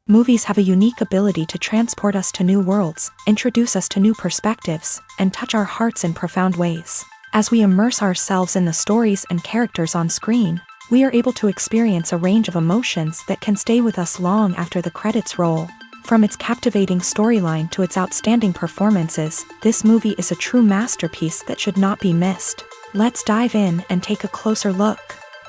Movies have a unique ability to transport us to new worlds, introduce us to new perspectives, and touch our hearts in profound ways. As we immerse ourselves in the stories and characters on screen, we are able to experience a range of emotions that can stay with us long after the credits roll. From its captivating storyline to its outstanding performances, this movie is a true masterpiece that should not be missed. Let's dive in and take a closer look.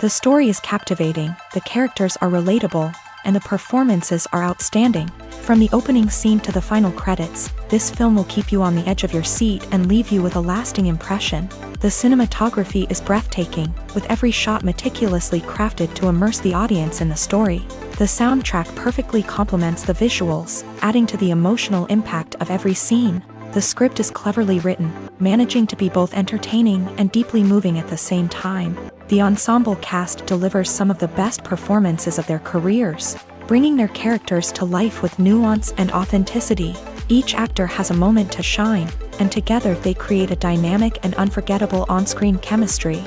The story is captivating, the characters are relatable, and the performances are outstanding. From the opening scene to the final credits, this film will keep you on the edge of your seat and leave you with a lasting impression. The cinematography is breathtaking, with every shot meticulously crafted to immerse the audience in the story. The soundtrack perfectly complements the visuals, adding to the emotional impact of every scene. The script is cleverly written, managing to be both entertaining and deeply moving at the same time. The ensemble cast delivers some of the best performances of their careers, bringing their characters to life with nuance and authenticity. Each actor has a moment to shine, and together they create a dynamic and unforgettable on-screen chemistry.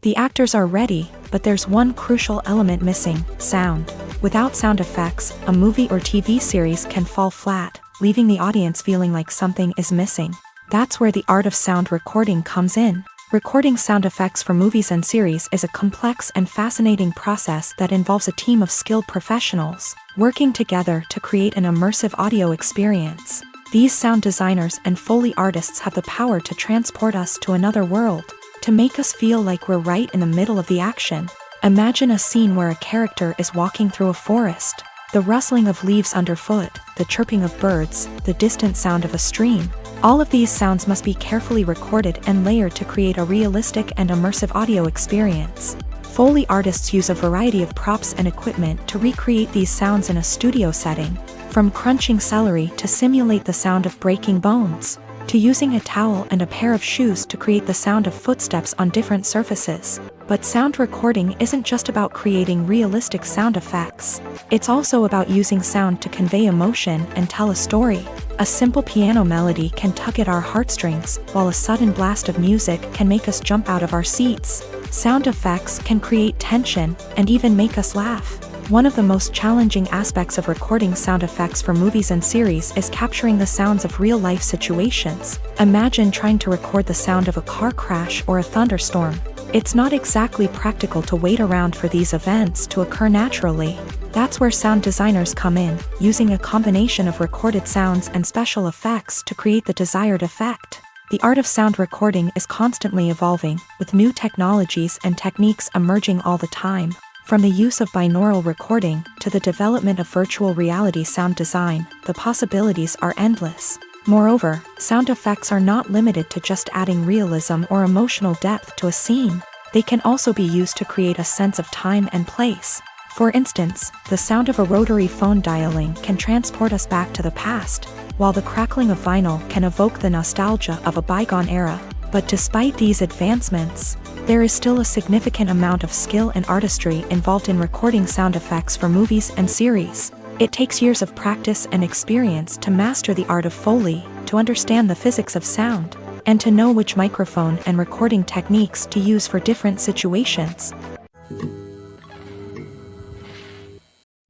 The actors are ready, but there's one crucial element missing: sound. Without sound effects, a movie or TV series can fall flat, leaving the audience feeling like something is missing. That's where the art of sound recording comes in. Recording sound effects for movies and series is a complex and fascinating process that involves a team of skilled professionals working together to create an immersive audio experience. These sound designers and Foley artists have the power to transport us to another world, to make us feel like we're right in the middle of the action. Imagine a scene where a character is walking through a forest. The rustling of leaves underfoot, the chirping of birds, the distant sound of a stream. All of these sounds must be carefully recorded and layered to create a realistic and immersive audio experience. Foley artists use a variety of props and equipment to recreate these sounds in a studio setting, from crunching celery to simulate the sound of breaking bones, to using a towel and a pair of shoes to create the sound of footsteps on different surfaces. But sound recording isn't just about creating realistic sound effects. It's also about using sound to convey emotion and tell a story. A simple piano melody can tug at our heartstrings, while a sudden blast of music can make us jump out of our seats. Sound effects can create tension and even make us laugh. One of the most challenging aspects of recording sound effects for movies and series is capturing the sounds of real-life situations. Imagine trying to record the sound of a car crash or a thunderstorm. It's not exactly practical to wait around for these events to occur naturally. That's where sound designers come in, using a combination of recorded sounds and special effects to create the desired effect. The art of sound recording is constantly evolving, with new technologies and techniques emerging all the time. From the use of binaural recording to the development of virtual reality sound design, the possibilities are endless. Moreover, sound effects are not limited to just adding realism or emotional depth to a scene. They can also be used to create a sense of time and place. For instance, the sound of a rotary phone dialing can transport us back to the past, while the crackling of vinyl can evoke the nostalgia of a bygone era. But despite these advancements, there is still a significant amount of skill and artistry involved in recording sound effects for movies and series. It takes years of practice and experience to master the art of Foley, to understand the physics of sound, and to know which microphone and recording techniques to use for different situations.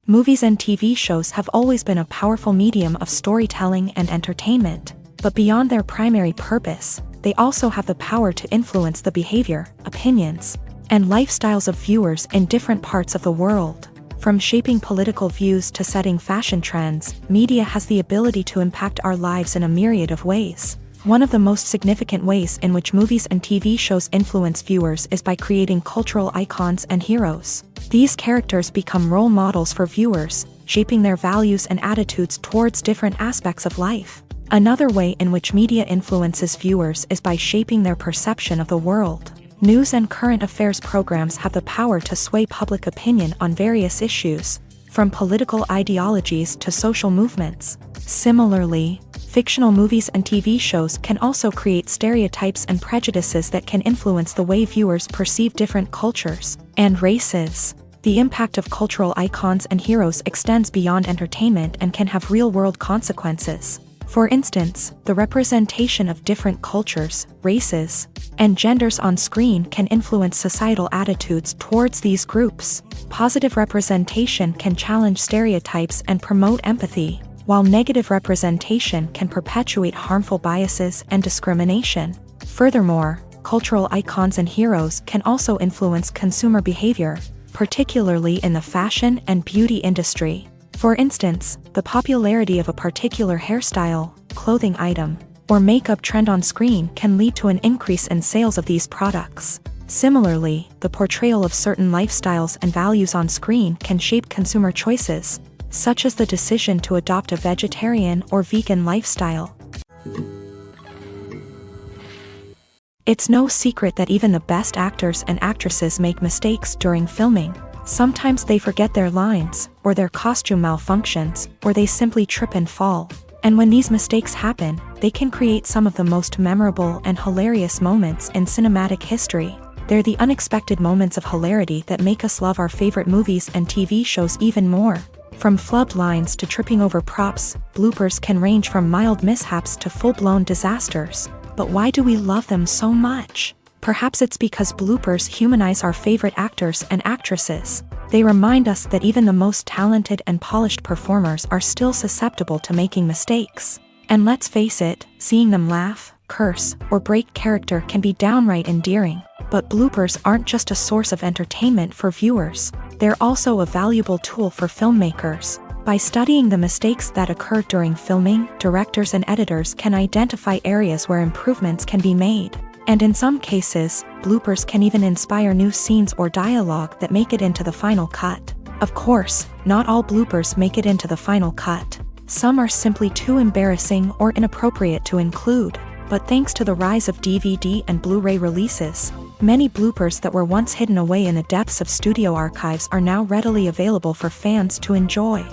Movies and TV shows have always been a powerful medium of storytelling and entertainment, but beyond their primary purpose, they also have the power to influence the behavior, opinions, and lifestyles of viewers in different parts of the world. From shaping political views to setting fashion trends, media has the ability to impact our lives in a myriad of ways. One of the most significant ways in which movies and TV shows influence viewers is by creating cultural icons and heroes. These characters become role models for viewers, shaping their values and attitudes towards different aspects of life. Another way in which media influences viewers is by shaping their perception of the world. News and current affairs programs have the power to sway public opinion on various issues, from political ideologies to social movements. Similarly, fictional movies and TV shows can also create stereotypes and prejudices that can influence the way viewers perceive different cultures and races. The impact of cultural icons and heroes extends beyond entertainment and can have real-world consequences. For instance, the representation of different cultures, races, and genders on screen can influence societal attitudes towards these groups. Positive representation can challenge stereotypes and promote empathy, while negative representation can perpetuate harmful biases and discrimination. Furthermore, cultural icons and heroes can also influence consumer behavior, particularly in the fashion and beauty industry. For instance, the popularity of a particular hairstyle, clothing item, or makeup trend on screen can lead to an increase in sales of these products. Similarly, the portrayal of certain lifestyles and values on screen can shape consumer choices, such as the decision to adopt a vegetarian or vegan lifestyle. It's no secret that even the best actors and actresses make mistakes during filming. Sometimes they forget their lines, or their costume malfunctions, or they simply trip and fall. And when these mistakes happen, they can create some of the most memorable and hilarious moments in cinematic history. They're the unexpected moments of hilarity that make us love our favorite movies and TV shows even more. From flubbed lines to tripping over props, bloopers can range from mild mishaps to full-blown disasters. But why do we love them so much? Perhaps it's because bloopers humanize our favorite actors and actresses. They remind us that even the most talented and polished performers are still susceptible to making mistakes. And let's face it, seeing them laugh, curse, or break character can be downright endearing. But bloopers aren't just a source of entertainment for viewers. They're also a valuable tool for filmmakers. By studying the mistakes that occur during filming, directors and editors can identify areas where improvements can be made. And in some cases, bloopers can even inspire new scenes or dialogue that make it into the final cut. Of course, not all bloopers make it into the final cut. Some are simply too embarrassing or inappropriate to include. But thanks to the rise of DVD and Blu-ray releases, many bloopers that were once hidden away in the depths of studio archives are now readily available for fans to enjoy.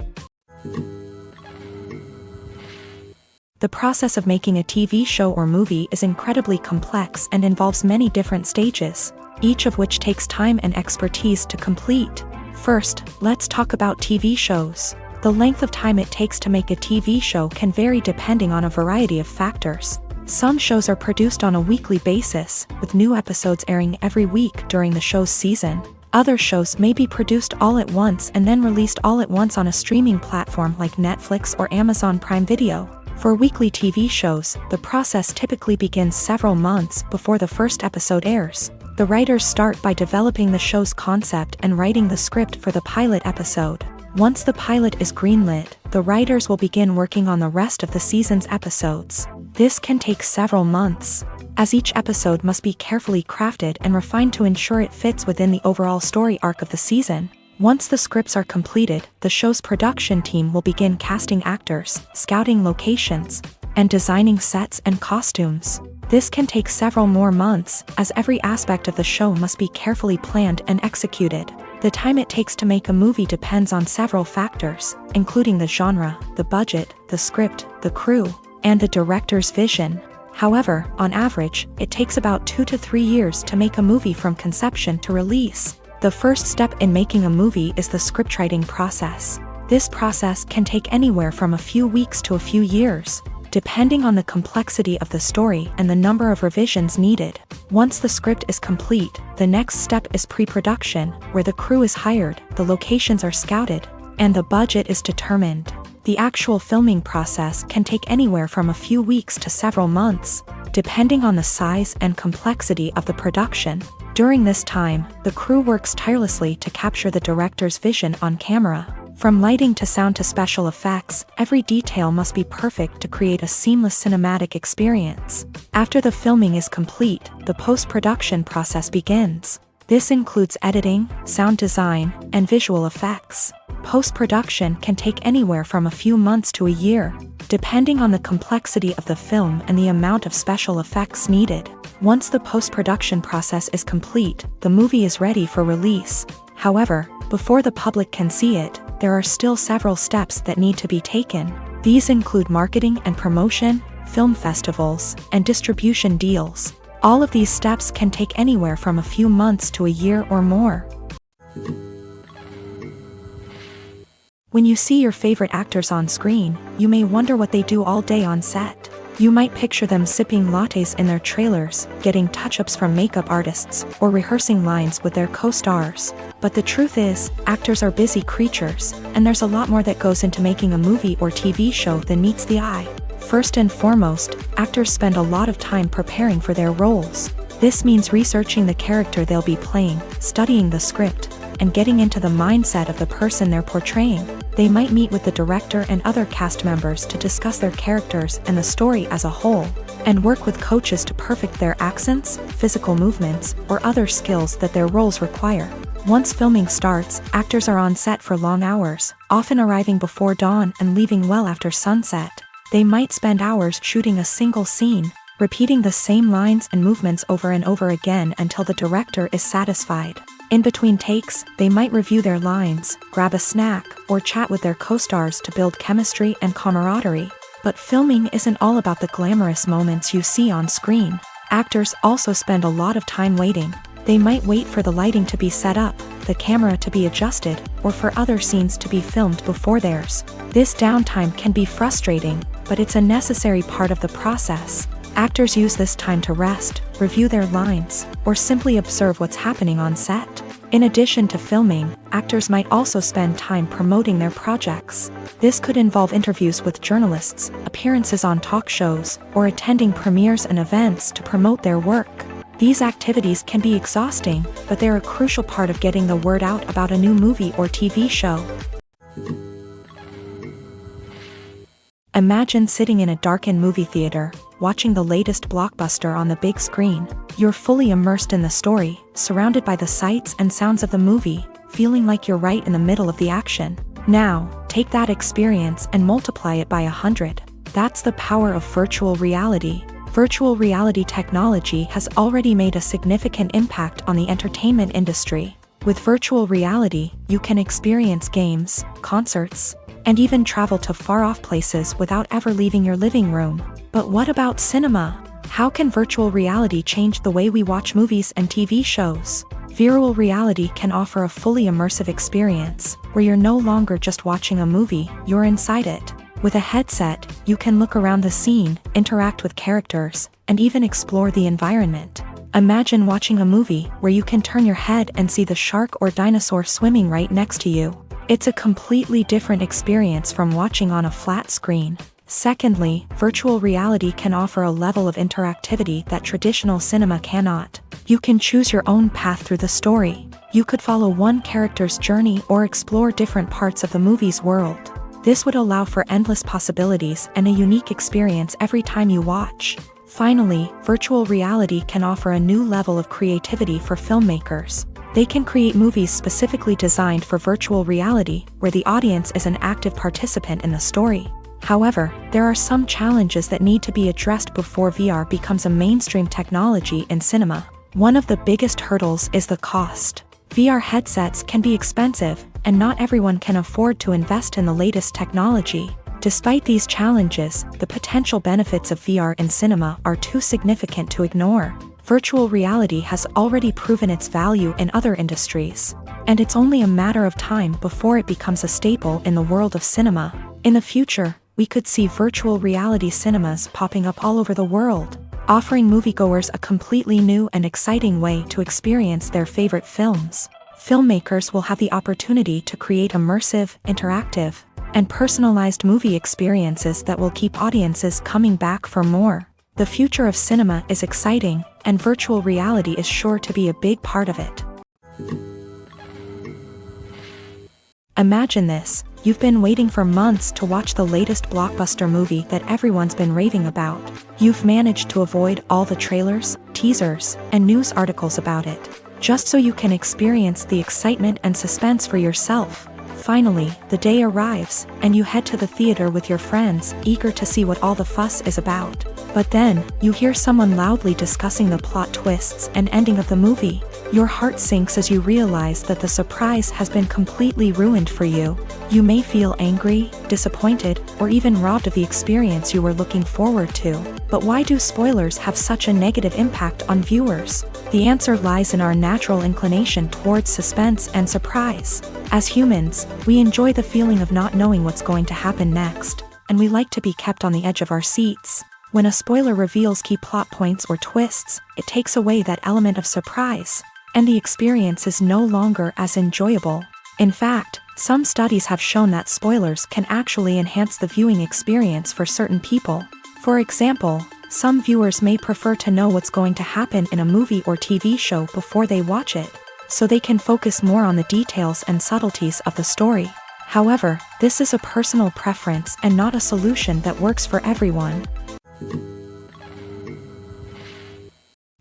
The process of making a TV show or movie is incredibly complex and involves many different stages, each of which takes time and expertise to complete. First, let's talk about TV shows. The length of time it takes to make a TV show can vary depending on a variety of factors. Some shows are produced on a weekly basis, with new episodes airing every week during the show's season. Other shows may be produced all at once and then released all at once on a streaming platform like Netflix or Amazon Prime Video. For weekly TV shows, the process typically begins several months before the first episode airs. The writers start by developing the show's concept and writing the script for the pilot episode. Once the pilot is greenlit, the writers will begin working on the rest of the season's episodes. This can take several months, as each episode must be carefully crafted and refined to ensure it fits within the overall story arc of the season. Once the scripts are completed, the show's production team will begin casting actors, scouting locations, and designing sets and costumes. This can take several more months, as every aspect of the show must be carefully planned and executed. The time it takes to make a movie depends on several factors, including the genre, the budget, the script, the crew, and the director's vision. However, on average, it takes about 2 to 3 years to make a movie from conception to release. The first step in making a movie is the scriptwriting process. This process can take anywhere from a few weeks to a few years, depending on the complexity of the story and the number of revisions needed. Once the script is complete, the next step is pre-production, where the crew is hired, the locations are scouted, and the budget is determined. The actual filming process can take anywhere from a few weeks to several months, depending on the size and complexity of the production. During this time, the crew works tirelessly to capture the director's vision on camera. From lighting to sound to special effects, every detail must be perfect to create a seamless cinematic experience. After the filming is complete, the post-production process begins. This includes editing, sound design, and visual effects. Post-production can take anywhere from a few months to a year, depending on the complexity of the film and the amount of special effects needed. Once the post-production process is complete, the movie is ready for release. However, before the public can see it, there are still several steps that need to be taken. These include marketing and promotion, film festivals, and distribution deals. All of these steps can take anywhere from a few months to a year or more. When you see your favorite actors on screen, you may wonder what they do all day on set. You might picture them sipping lattes in their trailers, getting touch-ups from makeup artists, or rehearsing lines with their co-stars. But the truth is, actors are busy creatures, and there's a lot more that goes into making a movie or TV show than meets the eye. First and foremost, actors spend a lot of time preparing for their roles. This means researching the character they'll be playing, studying the script, and getting into the mindset of the person they're portraying. They might meet with the director and other cast members to discuss their characters and the story as a whole, and work with coaches to perfect their accents, physical movements, or other skills that their roles require. Once filming starts, actors are on set for long hours, often arriving before dawn and leaving well after sunset. They might spend hours shooting a single scene, repeating the same lines and movements over and over again until the director is satisfied. In between takes, they might review their lines, grab a snack, or chat with their co-stars to build chemistry and camaraderie. But filming isn't all about the glamorous moments you see on screen. Actors also spend a lot of time waiting. They might wait for the lighting to be set up, the camera to be adjusted, or for other scenes to be filmed before theirs. This downtime can be frustrating, but it's a necessary part of the process. Actors use this time to rest, review their lines, or simply observe what's happening on set. In addition to filming, actors might also spend time promoting their projects. This could involve interviews with journalists, appearances on talk shows, or attending premieres and events to promote their work. These activities can be exhausting, but they're a crucial part of getting the word out about a new movie or TV show. Imagine sitting in a darkened movie theater, watching the latest blockbuster on the big screen. You're fully immersed in the story, surrounded by the sights and sounds of the movie, feeling like you're right in the middle of the action. Now, take that experience and multiply it by 100. That's the power of virtual reality. Virtual reality technology has already made a significant impact on the entertainment industry. With virtual reality, you can experience games, concerts, and even travel to far-off places without ever leaving your living room. But what about cinema? How can virtual reality change the way we watch movies and TV shows? Virtual reality can offer a fully immersive experience, where you're no longer just watching a movie, you're inside it. With a headset, you can look around the scene, interact with characters, and even explore the environment. Imagine watching a movie where you can turn your head and see the shark or dinosaur swimming right next to you. It's a completely different experience from watching on a flat screen. Secondly, virtual reality can offer a level of interactivity that traditional cinema cannot. You can choose your own path through the story. You could follow one character's journey or explore different parts of the movie's world. This would allow for endless possibilities and a unique experience every time you watch. Finally, virtual reality can offer a new level of creativity for filmmakers. They can create movies specifically designed for virtual reality, where the audience is an active participant in the story. However, there are some challenges that need to be addressed before VR becomes a mainstream technology in cinema. One of the biggest hurdles is the cost. VR headsets can be expensive, and not everyone can afford to invest in the latest technology. Despite these challenges, the potential benefits of VR in cinema are too significant to ignore. Virtual reality has already proven its value in other industries, and it's only a matter of time before it becomes a staple in the world of cinema. In the future, we could see virtual reality cinemas popping up all over the world, offering moviegoers a completely new and exciting way to experience their favorite films. Filmmakers will have the opportunity to create immersive, interactive, and personalized movie experiences that will keep audiences coming back for more. The future of cinema is exciting, and virtual reality is sure to be a big part of it. Imagine this. You've been waiting for months to watch the latest blockbuster movie that everyone's been raving about. You've managed to avoid all the trailers, teasers, and news articles about it, just so you can experience the excitement and suspense for yourself. Finally, the day arrives, and you head to the theater with your friends, eager to see what all the fuss is about. But then, you hear someone loudly discussing the plot twists and ending of the movie. Your heart sinks as you realize that the surprise has been completely ruined for you. You may feel angry, disappointed, or even robbed of the experience you were looking forward to. But why do spoilers have such a negative impact on viewers? The answer lies in our natural inclination towards suspense and surprise. As humans, we enjoy the feeling of not knowing what's going to happen next, and we like to be kept on the edge of our seats. When a spoiler reveals key plot points or twists, it takes away that element of surprise, and the experience is no longer as enjoyable. In fact, some studies have shown that spoilers can actually enhance the viewing experience for certain people. For example, some viewers may prefer to know what's going to happen in a movie or TV show before they watch it, so they can focus more on the details and subtleties of the story. However, this is a personal preference and not a solution that works for everyone.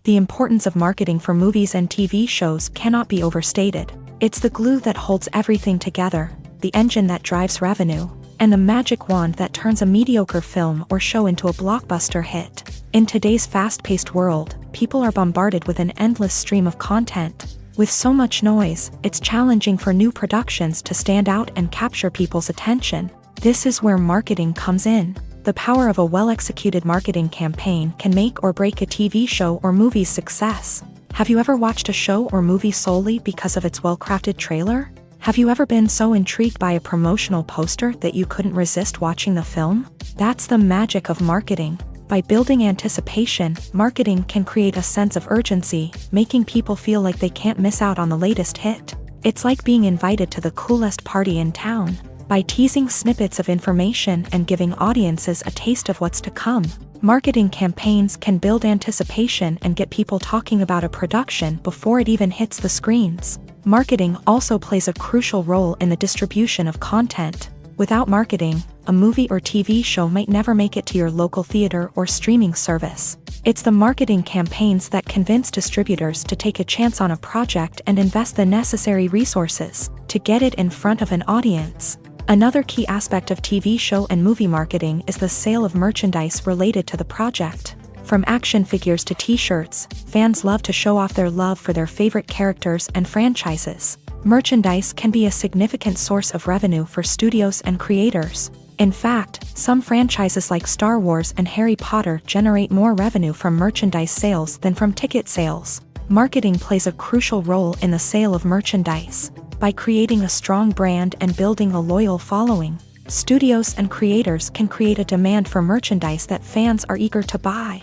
The importance of marketing for movies and TV shows cannot be overstated. It's the glue that holds everything together, the engine that drives revenue, and the magic wand that turns a mediocre film or show into a blockbuster hit. In today's fast-paced world, people are bombarded with an endless stream of content. With so much noise, it's challenging for new productions to stand out and capture people's attention. This is where marketing comes in. The power of a well-executed marketing campaign can make or break a TV show or movie's success. Have you ever watched a show or movie solely because of its well-crafted trailer? Have you ever been so intrigued by a promotional poster that you couldn't resist watching the film? That's the magic of marketing. By building anticipation, marketing can create a sense of urgency, making people feel like they can't miss out on the latest hit. It's like being invited to the coolest party in town. By teasing snippets of information and giving audiences a taste of what's to come, marketing campaigns can build anticipation and get people talking about a production before it even hits the screens. Marketing also plays a crucial role in the distribution of content. Without marketing, a movie or TV show might never make it to your local theater or streaming service. It's the marketing campaigns that convince distributors to take a chance on a project and invest the necessary resources to get it in front of an audience. Another key aspect of TV show and movie marketing is the sale of merchandise related to the project. From action figures to t-shirts, fans love to show off their love for their favorite characters and franchises. Merchandise can be a significant source of revenue for studios and creators. In fact, some franchises like Star Wars and Harry Potter generate more revenue from merchandise sales than from ticket sales. Marketing plays a crucial role in the sale of merchandise. By creating a strong brand and building a loyal following, studios and creators can create a demand for merchandise that fans are eager to buy.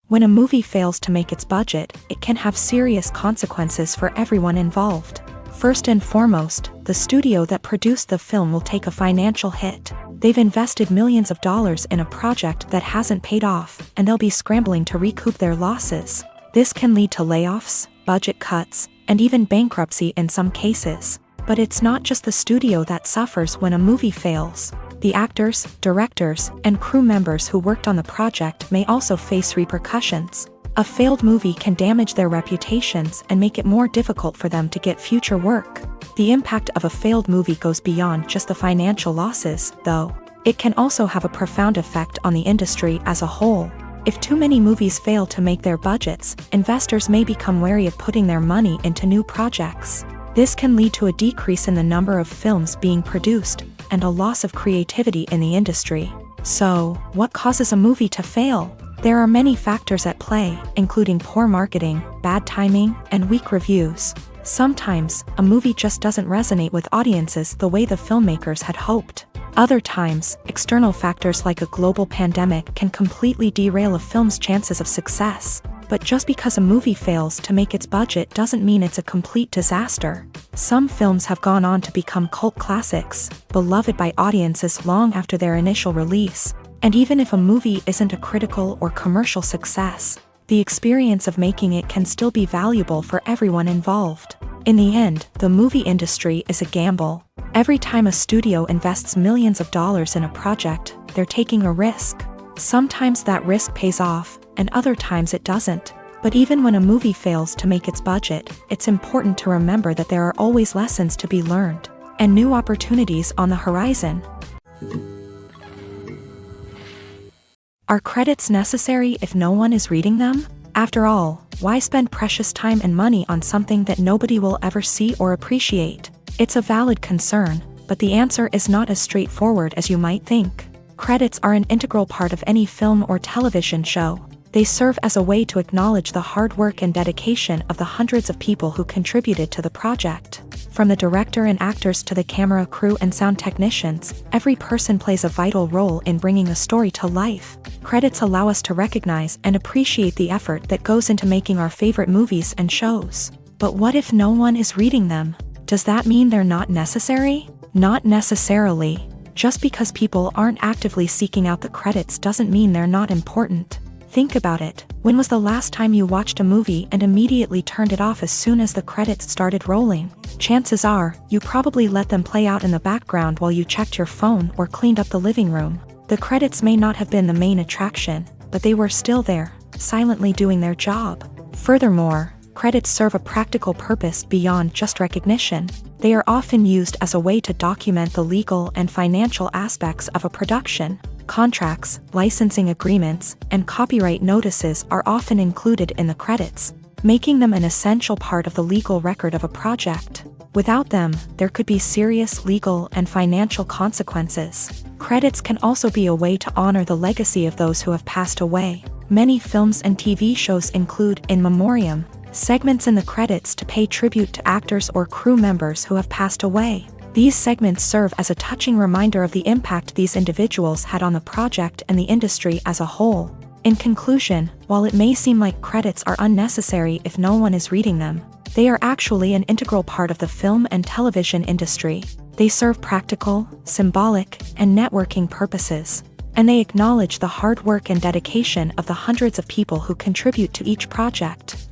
When a movie fails to make its budget, it can have serious consequences for everyone involved. First and foremost, the studio that produced the film will take a financial hit. They've invested millions of dollars in a project that hasn't paid off, and they'll be scrambling to recoup their losses. This can lead to layoffs, budget cuts, and even bankruptcy in some cases. But it's not just the studio that suffers when a movie fails. The actors, directors, and crew members who worked on the project may also face repercussions. A failed movie can damage their reputations and make it more difficult for them to get future work. The impact of a failed movie goes beyond just the financial losses, though. It can also have a profound effect on the industry as a whole. If too many movies fail to make their budgets, investors may become wary of putting their money into new projects. This can lead to a decrease in the number of films being produced, and a loss of creativity in the industry. So, what causes a movie to fail? There are many factors at play, including poor marketing, bad timing, and weak reviews. Sometimes, a movie just doesn't resonate with audiences the way the filmmakers had hoped. Other times, external factors like a global pandemic can completely derail a film's chances of success. But just because a movie fails to make its budget doesn't mean it's a complete disaster. Some films have gone on to become cult classics, beloved by audiences long after their initial release. And even if a movie isn't a critical or commercial success, the experience of making it can still be valuable for everyone involved. In the end, the movie industry is a gamble. Every time a studio invests millions of dollars in a project, they're taking a risk. Sometimes that risk pays off, and other times it doesn't. But even when a movie fails to make its budget, it's important to remember that there are always lessons to be learned, and new opportunities on the horizon. Are credits necessary if no one is reading them? After all, why spend precious time and money on something that nobody will ever see or appreciate? It's a valid concern, but the answer is not as straightforward as you might think. Credits are an integral part of any film or television show. They serve as a way to acknowledge the hard work and dedication of the hundreds of people who contributed to the project. From the director and actors to the camera crew and sound technicians, every person plays a vital role in bringing a story to life. Credits allow us to recognize and appreciate the effort that goes into making our favorite movies and shows. But what if no one is reading them? Does that mean they're not necessary? Not necessarily. Just because people aren't actively seeking out the credits doesn't mean they're not important. Think about it. When was the last time you watched a movie and immediately turned it off as soon as the credits started rolling? Chances are, you probably let them play out in the background while you checked your phone or cleaned up the living room. The credits may not have been the main attraction, but they were still there, silently doing their job. Furthermore, credits serve a practical purpose beyond just recognition. They are often used as a way to document the legal and financial aspects of a production. Contracts, licensing agreements, and copyright notices are often included in the credits, making them an essential part of the legal record of a project. Without them, there could be serious legal and financial consequences. Credits can also be a way to honor the legacy of those who have passed away. Many films and TV shows include in memoriam segments in the credits to pay tribute to actors or crew members who have passed away. These segments serve as a touching reminder of the impact these individuals had on the project and the industry as a whole. In conclusion, while it may seem like credits are unnecessary if no one is reading them, they are actually an integral part of the film and television industry. They serve practical, symbolic, and networking purposes, and they acknowledge the hard work and dedication of the hundreds of people who contribute to each project.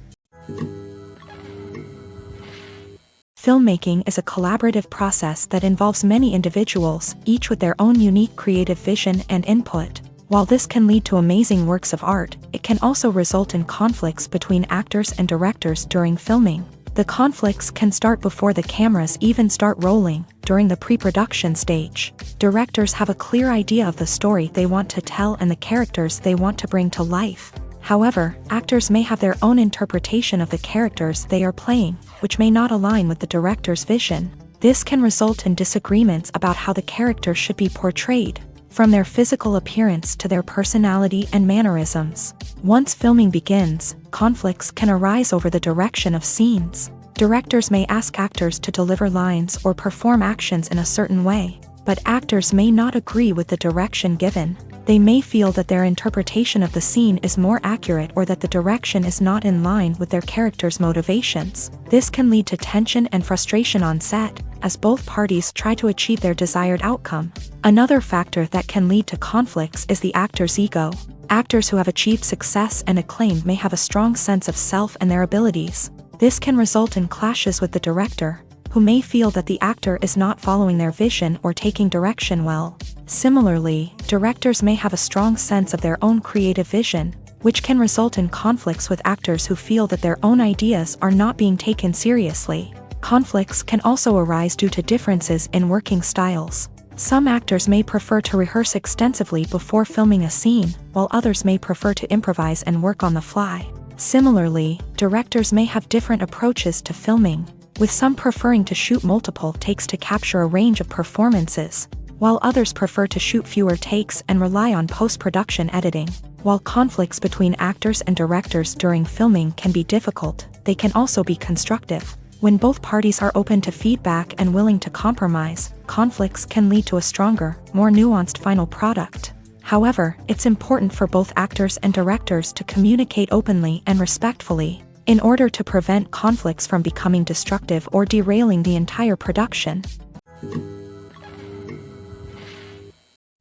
Filmmaking is a collaborative process that involves many individuals, each with their own unique creative vision and input. While this can lead to amazing works of art, it can also result in conflicts between actors and directors during filming. The conflicts can start before the cameras even start rolling, during the pre-production stage. Directors have a clear idea of the story they want to tell and the characters they want to bring to life. However, actors may have their own interpretation of the characters they are playing, which may not align with the director's vision. This can result in disagreements about how the characters should be portrayed, from their physical appearance to their personality and mannerisms. Once filming begins, conflicts can arise over the direction of scenes. Directors may ask actors to deliver lines or perform actions in a certain way, but actors may not agree with the direction given. They may feel that their interpretation of the scene is more accurate or that the direction is not in line with their character's motivations. This can lead to tension and frustration on set, as both parties try to achieve their desired outcome. Another factor that can lead to conflicts is the actor's ego. Actors who have achieved success and acclaim may have a strong sense of self and their abilities. This can result in clashes with the director, who may feel that the actor is not following their vision or taking direction well. Similarly, directors may have a strong sense of their own creative vision, which can result in conflicts with actors who feel that their own ideas are not being taken seriously. Conflicts can also arise due to differences in working styles. Some actors may prefer to rehearse extensively before filming a scene, while others may prefer to improvise and work on the fly. Similarly, directors may have different approaches to filming, with some preferring to shoot multiple takes to capture a range of performances, while others prefer to shoot fewer takes and rely on post-production editing. While conflicts between actors and directors during filming can be difficult, they can also be constructive. When both parties are open to feedback and willing to compromise, conflicts can lead to a stronger, more nuanced final product. However, it's important for both actors and directors to communicate openly and respectfully, in order to prevent conflicts from becoming destructive or derailing the entire production.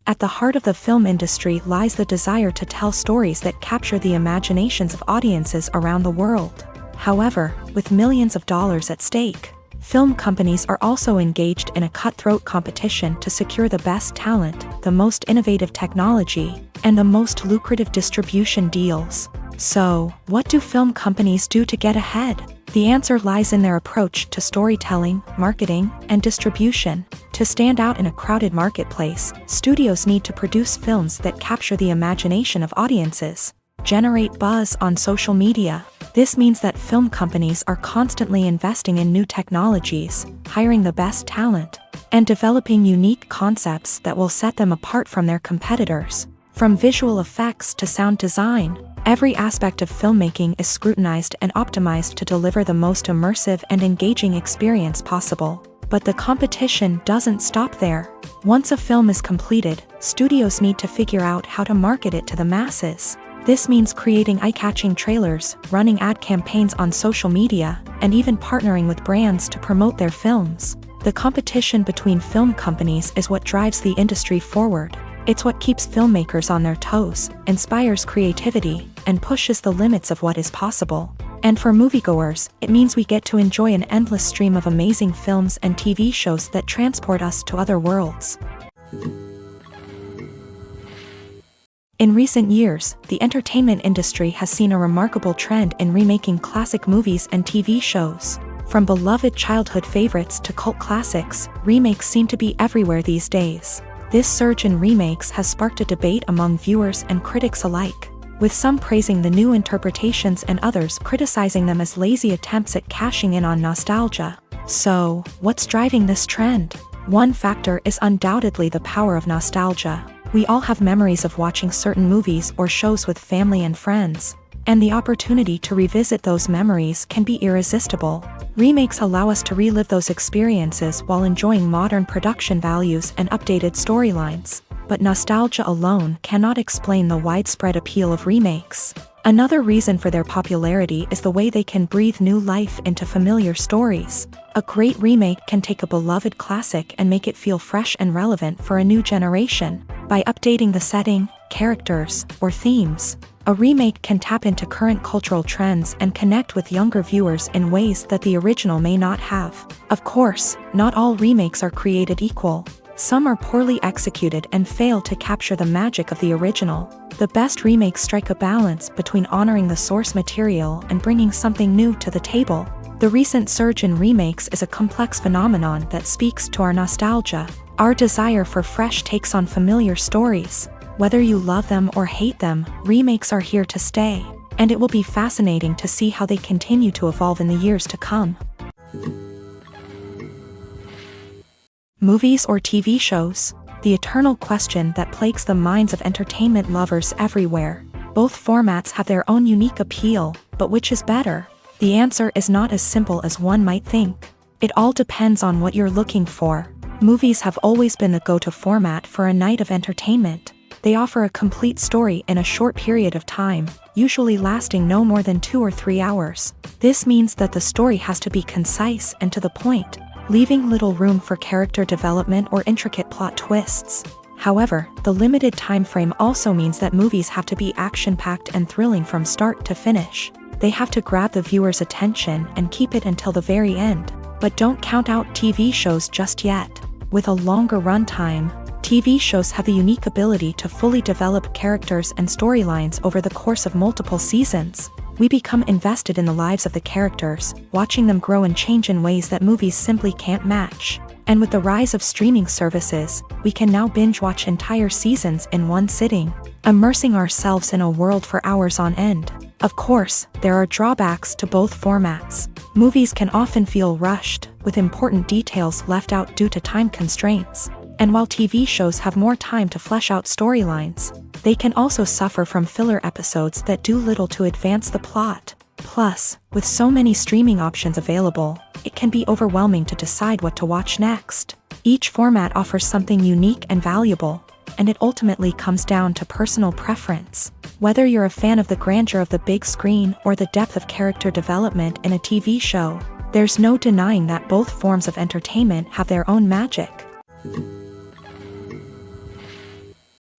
At the heart of the film industry lies the desire to tell stories that capture the imaginations of audiences around the world. However, with millions of dollars at stake, film companies are also engaged in a cutthroat competition to secure the best talent, the most innovative technology, and the most lucrative distribution deals. So, what do film companies do to get ahead? The answer lies in their approach to storytelling, marketing, and distribution. To stand out in a crowded marketplace, studios need to produce films that capture the imagination of audiences, generate buzz on social media. This means that film companies are constantly investing in new technologies, hiring the best talent, and developing unique concepts that will set them apart from their competitors. From visual effects to sound design, every aspect of filmmaking is scrutinized and optimized to deliver the most immersive and engaging experience possible. But the competition doesn't stop there. Once a film is completed, studios need to figure out how to market it to the masses. This means creating eye-catching trailers, running ad campaigns on social media, and even partnering with brands to promote their films. The competition between film companies is what drives the industry forward. It's what keeps filmmakers on their toes, inspires creativity, and pushes the limits of what is possible. And for moviegoers, it means we get to enjoy an endless stream of amazing films and TV shows that transport us to other worlds. In recent years, the entertainment industry has seen a remarkable trend in remaking classic movies and TV shows. From beloved childhood favorites to cult classics, remakes seem to be everywhere these days. This surge in remakes has sparked a debate among viewers and critics alike, with some praising the new interpretations and others criticizing them as lazy attempts at cashing in on nostalgia. So, what's driving this trend? One factor is undoubtedly the power of nostalgia. We all have memories of watching certain movies or shows with family and friends, and the opportunity to revisit those memories can be irresistible. Remakes allow us to relive those experiences while enjoying modern production values and updated storylines. But nostalgia alone cannot explain the widespread appeal of remakes. Another reason for their popularity is the way they can breathe new life into familiar stories. A great remake can take a beloved classic and make it feel fresh and relevant for a new generation. By updating the setting, characters, or themes, a remake can tap into current cultural trends and connect with younger viewers in ways that the original may not have. Of course, not all remakes are created equal. Some are poorly executed and fail to capture the magic of the original. The best remakes strike a balance between honoring the source material and bringing something new to the table. The recent surge in remakes is a complex phenomenon that speaks to our nostalgia, our desire for fresh takes on familiar stories. Whether you love them or hate them, remakes are here to stay, and it will be fascinating to see how they continue to evolve in the years to come. Movies or TV shows? The eternal question that plagues the minds of entertainment lovers everywhere. Both formats have their own unique appeal, but which is better? The answer is not as simple as one might think. It all depends on what you're looking for. Movies have always been the go-to format for a night of entertainment. They offer a complete story in a short period of time, usually lasting no more than 2 or 3 hours. This means that the story has to be concise and to the point, leaving little room for character development or intricate plot twists. However, the limited time frame also means that movies have to be action-packed and thrilling from start to finish. They have to grab the viewer's attention and keep it until the very end. But don't count out TV shows just yet. With a longer runtime, TV shows have the unique ability to fully develop characters and storylines over the course of multiple seasons. We become invested in the lives of the characters, watching them grow and change in ways that movies simply can't match. And with the rise of streaming services, we can now binge-watch entire seasons in one sitting, immersing ourselves in a world for hours on end. Of course, there are drawbacks to both formats. Movies can often feel rushed, with important details left out due to time constraints. And while TV shows have more time to flesh out storylines, they can also suffer from filler episodes that do little to advance the plot. Plus, with so many streaming options available, it can be overwhelming to decide what to watch next. Each format offers something unique and valuable, and it ultimately comes down to personal preference. Whether you're a fan of the grandeur of the big screen or the depth of character development in a TV show, there's no denying that both forms of entertainment have their own magic.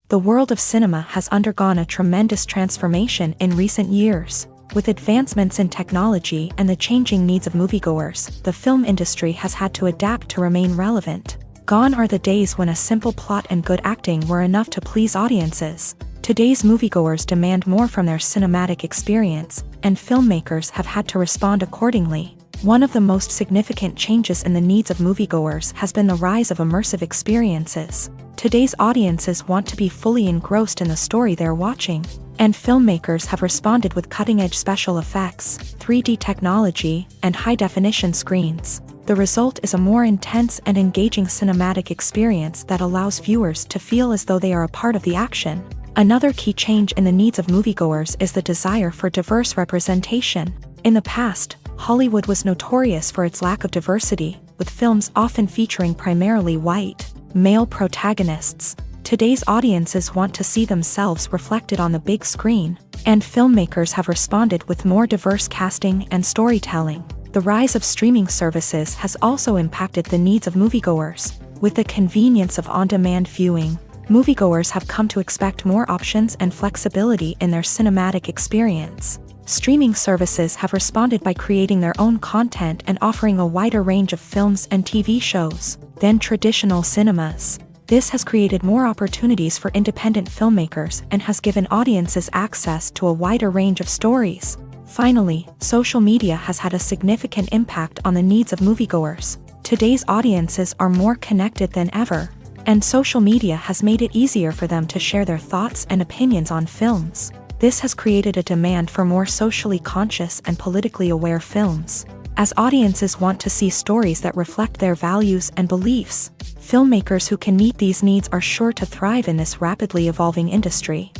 The world of cinema has undergone a tremendous transformation in recent years. With advancements in technology and the changing needs of moviegoers, the film industry has had to adapt to remain relevant. Gone are the days when a simple plot and good acting were enough to please audiences. Today's moviegoers demand more from their cinematic experience, and filmmakers have had to respond accordingly. One of the most significant changes in the needs of moviegoers has been the rise of immersive experiences. Today's audiences want to be fully engrossed in the story they're watching, and filmmakers have responded with cutting-edge special effects, 3D technology, and high-definition screens. The result is a more intense and engaging cinematic experience that allows viewers to feel as though they are a part of the action. Another key change in the needs of moviegoers is the desire for diverse representation. In the past, Hollywood was notorious for its lack of diversity, with films often featuring primarily white, male protagonists. Today's audiences want to see themselves reflected on the big screen, and filmmakers have responded with more diverse casting and storytelling. The rise of streaming services has also impacted the needs of moviegoers. With the convenience of on-demand viewing, moviegoers have come to expect more options and flexibility in their cinematic experience. Streaming services have responded by creating their own content and offering a wider range of films and TV shows than traditional cinemas. This has created more opportunities for independent filmmakers and has given audiences access to a wider range of stories. Finally, social media has had a significant impact on the needs of moviegoers. Today's audiences are more connected than ever, and social media has made it easier for them to share their thoughts and opinions on films. This has created a demand for more socially conscious and politically aware films. As audiences want to see stories that reflect their values and beliefs, filmmakers who can meet these needs are sure to thrive in this rapidly evolving industry.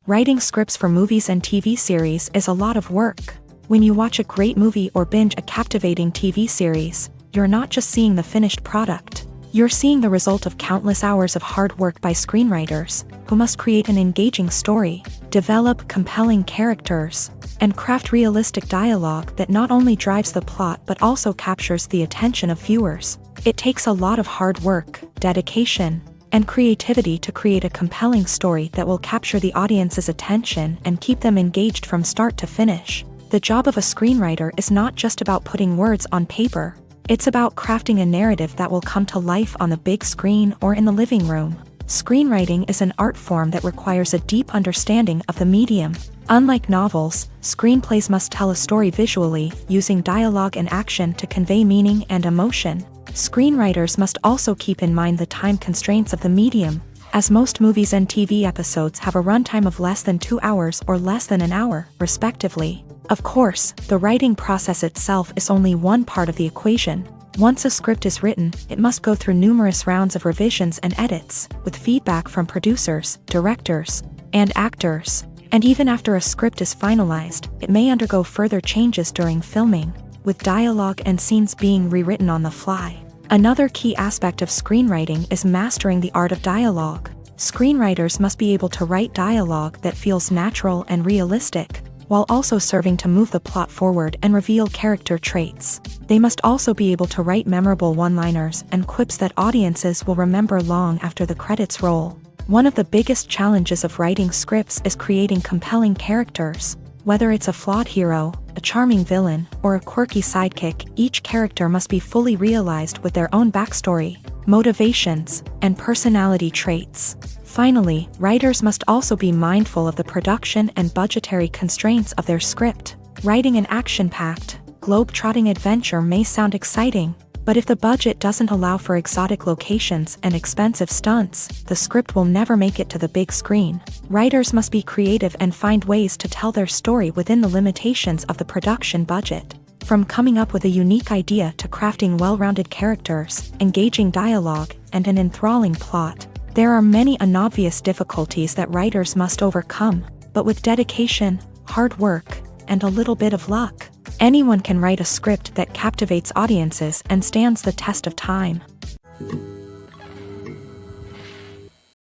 Writing scripts for movies and TV series is a lot of work. When you watch a great movie or binge a captivating TV series, you're not just seeing the finished product. You're seeing the result of countless hours of hard work by screenwriters, who must create an engaging story, develop compelling characters, and craft realistic dialogue that not only drives the plot but also captures the attention of viewers. It takes a lot of hard work, dedication, and creativity to create a compelling story that will capture the audience's attention and keep them engaged from start to finish. The job of a screenwriter is not just about putting words on paper. It's about crafting a narrative that will come to life on the big screen or in the living room. Screenwriting is an art form that requires a deep understanding of the medium. Unlike novels, screenplays must tell a story visually, using dialogue and action to convey meaning and emotion. Screenwriters must also keep in mind the time constraints of the medium, as most movies and TV episodes have a runtime of less than 2 hours or less than an hour, respectively. Of course, the writing process itself is only one part of the equation. Once a script is written, it must go through numerous rounds of revisions and edits, with feedback from producers, directors, and actors. And even after a script is finalized, it may undergo further changes during filming, with dialogue and scenes being rewritten on the fly. Another key aspect of screenwriting is mastering the art of dialogue. Screenwriters must be able to write dialogue that feels natural and realistic, while also serving to move the plot forward and reveal character traits. They must also be able to write memorable one-liners and quips that audiences will remember long after the credits roll. One of the biggest challenges of writing scripts is creating compelling characters. Whether it's a flawed hero, a charming villain, or a quirky sidekick, each character must be fully realized with their own backstory, motivations, and personality traits. Finally, writers must also be mindful of the production and budgetary constraints of their script. Writing an action-packed, globe-trotting adventure may sound exciting, but if the budget doesn't allow for exotic locations and expensive stunts, the script will never make it to the big screen. Writers must be creative and find ways to tell their story within the limitations of the production budget. From coming up with a unique idea to crafting well-rounded characters, engaging dialogue, and an enthralling plot, there are many unobvious difficulties that writers must overcome, but with dedication, hard work, and a little bit of luck, anyone can write a script that captivates audiences and stands the test of time.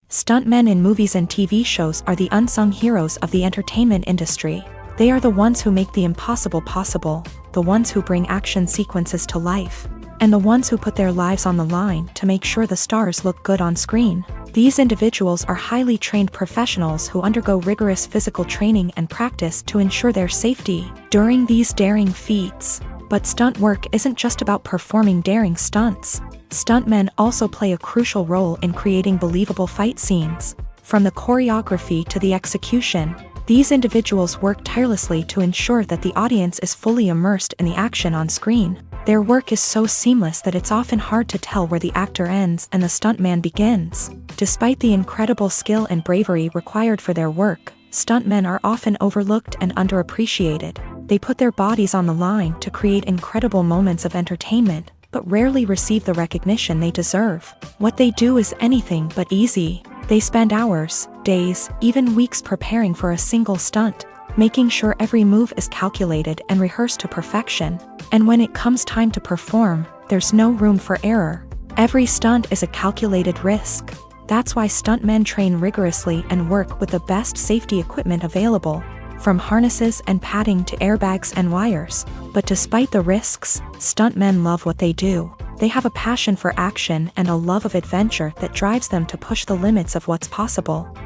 Stuntmen in movies and TV shows are the unsung heroes of the entertainment industry. They are the ones who make the impossible possible, the ones who bring action sequences to life, and the ones who put their lives on the line to make sure the stars look good on screen. These individuals are highly trained professionals who undergo rigorous physical training and practice to ensure their safety during these daring feats. But stunt work isn't just about performing daring stunts. Stuntmen also play a crucial role in creating believable fight scenes. From the choreography to the execution, these individuals work tirelessly to ensure that the audience is fully immersed in the action on screen. Their work is so seamless that it's often hard to tell where the actor ends and the stuntman begins. Despite the incredible skill and bravery required for their work, stuntmen are often overlooked and underappreciated. They put their bodies on the line to create incredible moments of entertainment, but rarely receive the recognition they deserve. What they do is anything but easy. They spend hours, days, even weeks preparing for a single stunt, making sure every move is calculated and rehearsed to perfection. And when it comes time to perform, there's no room for error. Every stunt is a calculated risk. That's why stuntmen train rigorously and work with the best safety equipment available, from harnesses and padding to airbags and wires. But despite the risks, stuntmen love what they do. They have a passion for action and a love of adventure that drives them to push the limits of what's possible.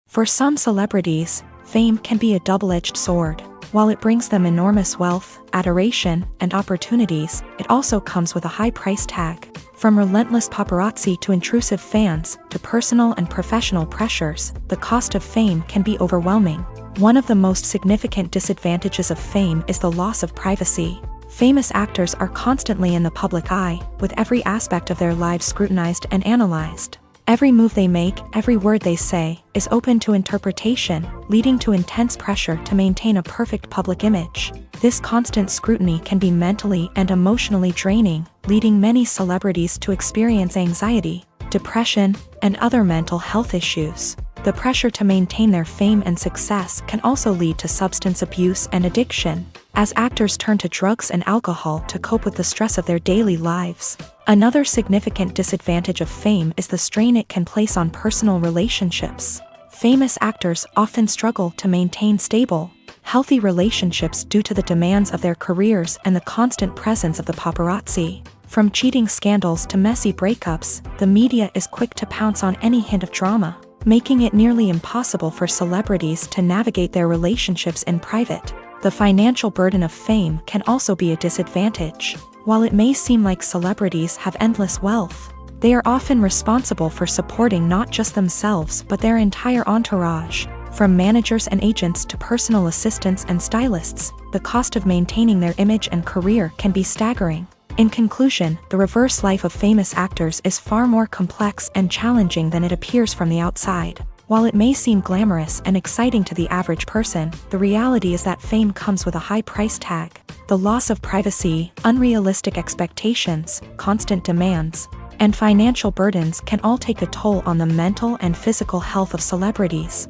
For some celebrities, fame can be a double-edged sword. While it brings them enormous wealth, adoration, and opportunities, it also comes with a high price tag. From relentless paparazzi to intrusive fans, to personal and professional pressures, the cost of fame can be overwhelming. One of the most significant disadvantages of fame is the loss of privacy. Famous actors are constantly in the public eye, with every aspect of their lives scrutinized and analyzed. Every move they make, every word they say, is open to interpretation, leading to intense pressure to maintain a perfect public image. This constant scrutiny can be mentally and emotionally draining, leading many celebrities to experience anxiety, depression, and other mental health issues. The pressure to maintain their fame and success can also lead to substance abuse and addiction, as actors turn to drugs and alcohol to cope with the stress of their daily lives. Another significant disadvantage of fame is the strain it can place on personal relationships. Famous actors often struggle to maintain stable, healthy relationships due to the demands of their careers and the constant presence of the paparazzi. From cheating scandals to messy breakups, the media is quick to pounce on any hint of drama, making it nearly impossible for celebrities to navigate their relationships in private. The financial burden of fame can also be a disadvantage. While it may seem like celebrities have endless wealth, they are often responsible for supporting not just themselves but their entire entourage. From managers and agents to personal assistants and stylists, the cost of maintaining their image and career can be staggering. In conclusion, the reverse life of famous actors is far more complex and challenging than it appears from the outside. While it may seem glamorous and exciting to the average person, the reality is that fame comes with a high price tag. The loss of privacy, unrealistic expectations, constant demands, and financial burdens can all take a toll on the mental and physical health of celebrities.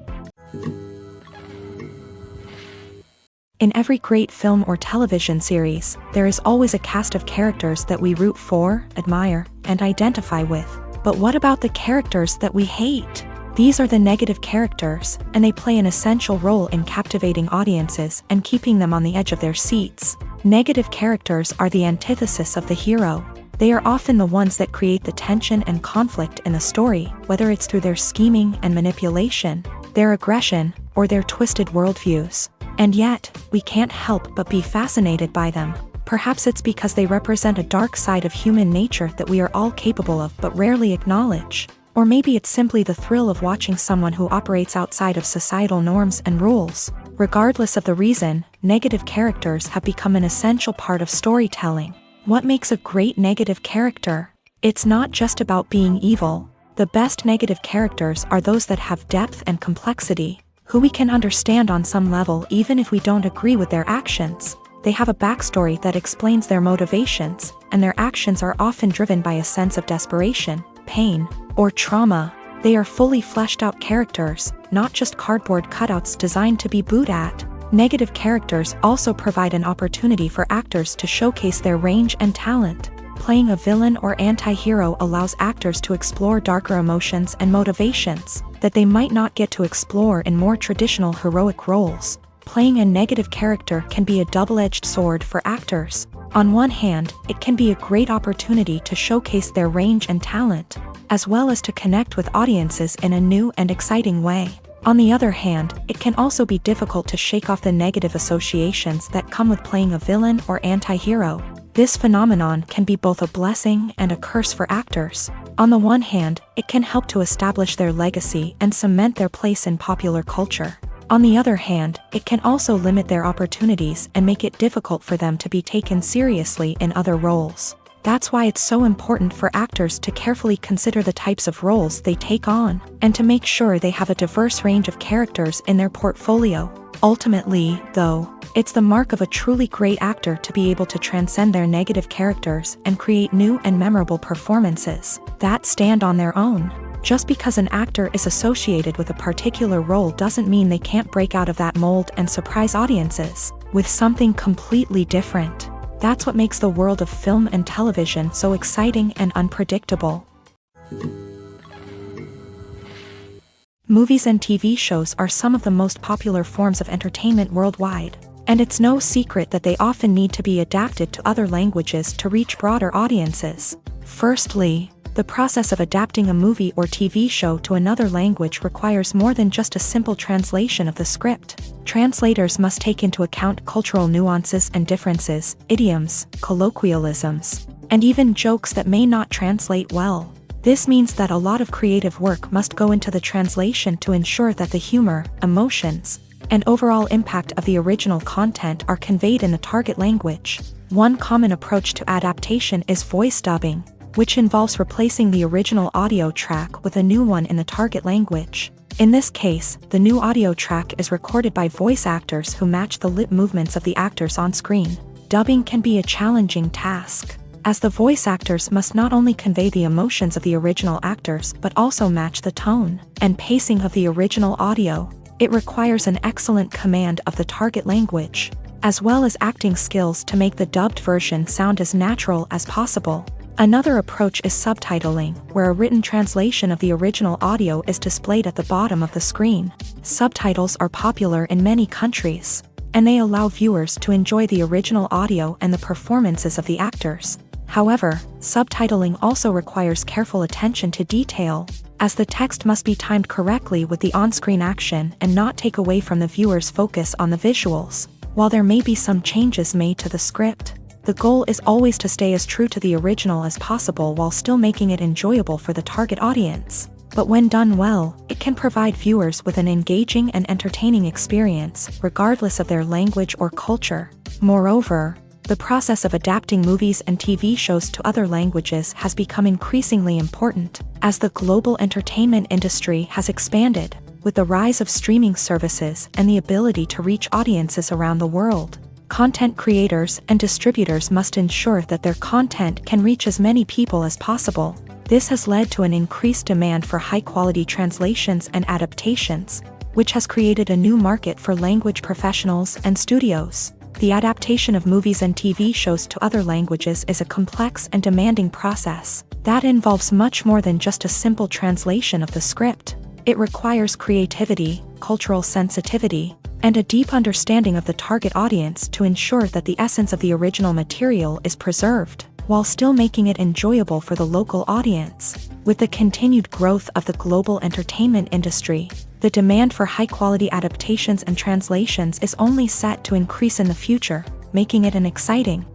In every great film or television series, there is always a cast of characters that we root for, admire, and identify with. But what about the characters that we hate? These are the negative characters, and they play an essential role in captivating audiences and keeping them on the edge of their seats. Negative characters are the antithesis of the hero. They are often the ones that create the tension and conflict in the story, whether it's through their scheming and manipulation, their aggression, or their twisted worldviews. And yet, we can't help but be fascinated by them. Perhaps it's because they represent a dark side of human nature that we are all capable of but rarely acknowledge. Or maybe it's simply the thrill of watching someone who operates outside of societal norms and rules. Regardless of the reason, negative characters have become an essential part of storytelling. What makes a great negative character? It's not just about being evil. The best negative characters are those that have depth and complexity, who we can understand on some level even if we don't agree with their actions. They have a backstory that explains their motivations, and their actions are often driven by a sense of desperation, pain, or trauma. They are fully fleshed out characters, not just cardboard cutouts designed to be booed at. Negative characters also provide an opportunity for actors to showcase their range and talent. Playing a villain or anti-hero allows actors to explore darker emotions and motivations that they might not get to explore in more traditional heroic roles. Playing a negative character can be a double-edged sword for actors. On one hand, it can be a great opportunity to showcase their range and talent, as well as to connect with audiences in a new and exciting way. On the other hand, it can also be difficult to shake off the negative associations that come with playing a villain or anti-hero. This phenomenon can be both a blessing and a curse for actors. On the one hand, it can help to establish their legacy and cement their place in popular culture. On the other hand, it can also limit their opportunities and make it difficult for them to be taken seriously in other roles. That's why it's so important for actors to carefully consider the types of roles they take on, and to make sure they have a diverse range of characters in their portfolio. Ultimately, though, it's the mark of a truly great actor to be able to transcend their negative characters and create new and memorable performances that stand on their own. Just because an actor is associated with a particular role doesn't mean they can't break out of that mold and surprise audiences with something completely different. That's what makes the world of film and television so exciting and unpredictable. Movies and TV shows are some of the most popular forms of entertainment worldwide, and it's no secret that they often need to be adapted to other languages to reach broader audiences. Firstly, the process of adapting a movie or TV show to another language requires more than just a simple translation of the script. Translators must take into account cultural nuances and differences, idioms, colloquialisms, and even jokes that may not translate well. This means that a lot of creative work must go into the translation to ensure that the humor, emotions, and overall impact of the original content are conveyed in the target language. One common approach to adaptation is voice dubbing, which involves replacing the original audio track with a new one in the target language. In this case, the new audio track is recorded by voice actors who match the lip movements of the actors on screen. Dubbing can be a challenging task, as the voice actors must not only convey the emotions of the original actors but also match the tone and pacing of the original audio. It requires an excellent command of the target language, as well as acting skills to make the dubbed version sound as natural as possible. Another approach is subtitling, where a written translation of the original audio is displayed at the bottom of the screen. Subtitles are popular in many countries, and they allow viewers to enjoy the original audio and the performances of the actors. However, subtitling also requires careful attention to detail, as the text must be timed correctly with the on-screen action and not take away from the viewer's focus on the visuals. While there may be some changes made to the script, the goal is always to stay as true to the original as possible while still making it enjoyable for the target audience. But when done well, it can provide viewers with an engaging and entertaining experience, regardless of their language or culture. Moreover, the process of adapting movies and TV shows to other languages has become increasingly important, as the global entertainment industry has expanded, with the rise of streaming services and the ability to reach audiences around the world. Content creators and distributors must ensure that their content can reach as many people as possible. This has led to an increased demand for high-quality translations and adaptations, which has created a new market for language professionals and studios. The adaptation of movies and TV shows to other languages is a complex and demanding process that involves much more than just a simple translation of the script. It requires creativity, cultural sensitivity, and a deep understanding of the target audience to ensure that the essence of the original material is preserved, while still making it enjoyable for the local audience. With the continued growth of the global entertainment industry, the demand for high-quality adaptations and translations is only set to increase in the future, making it an exciting.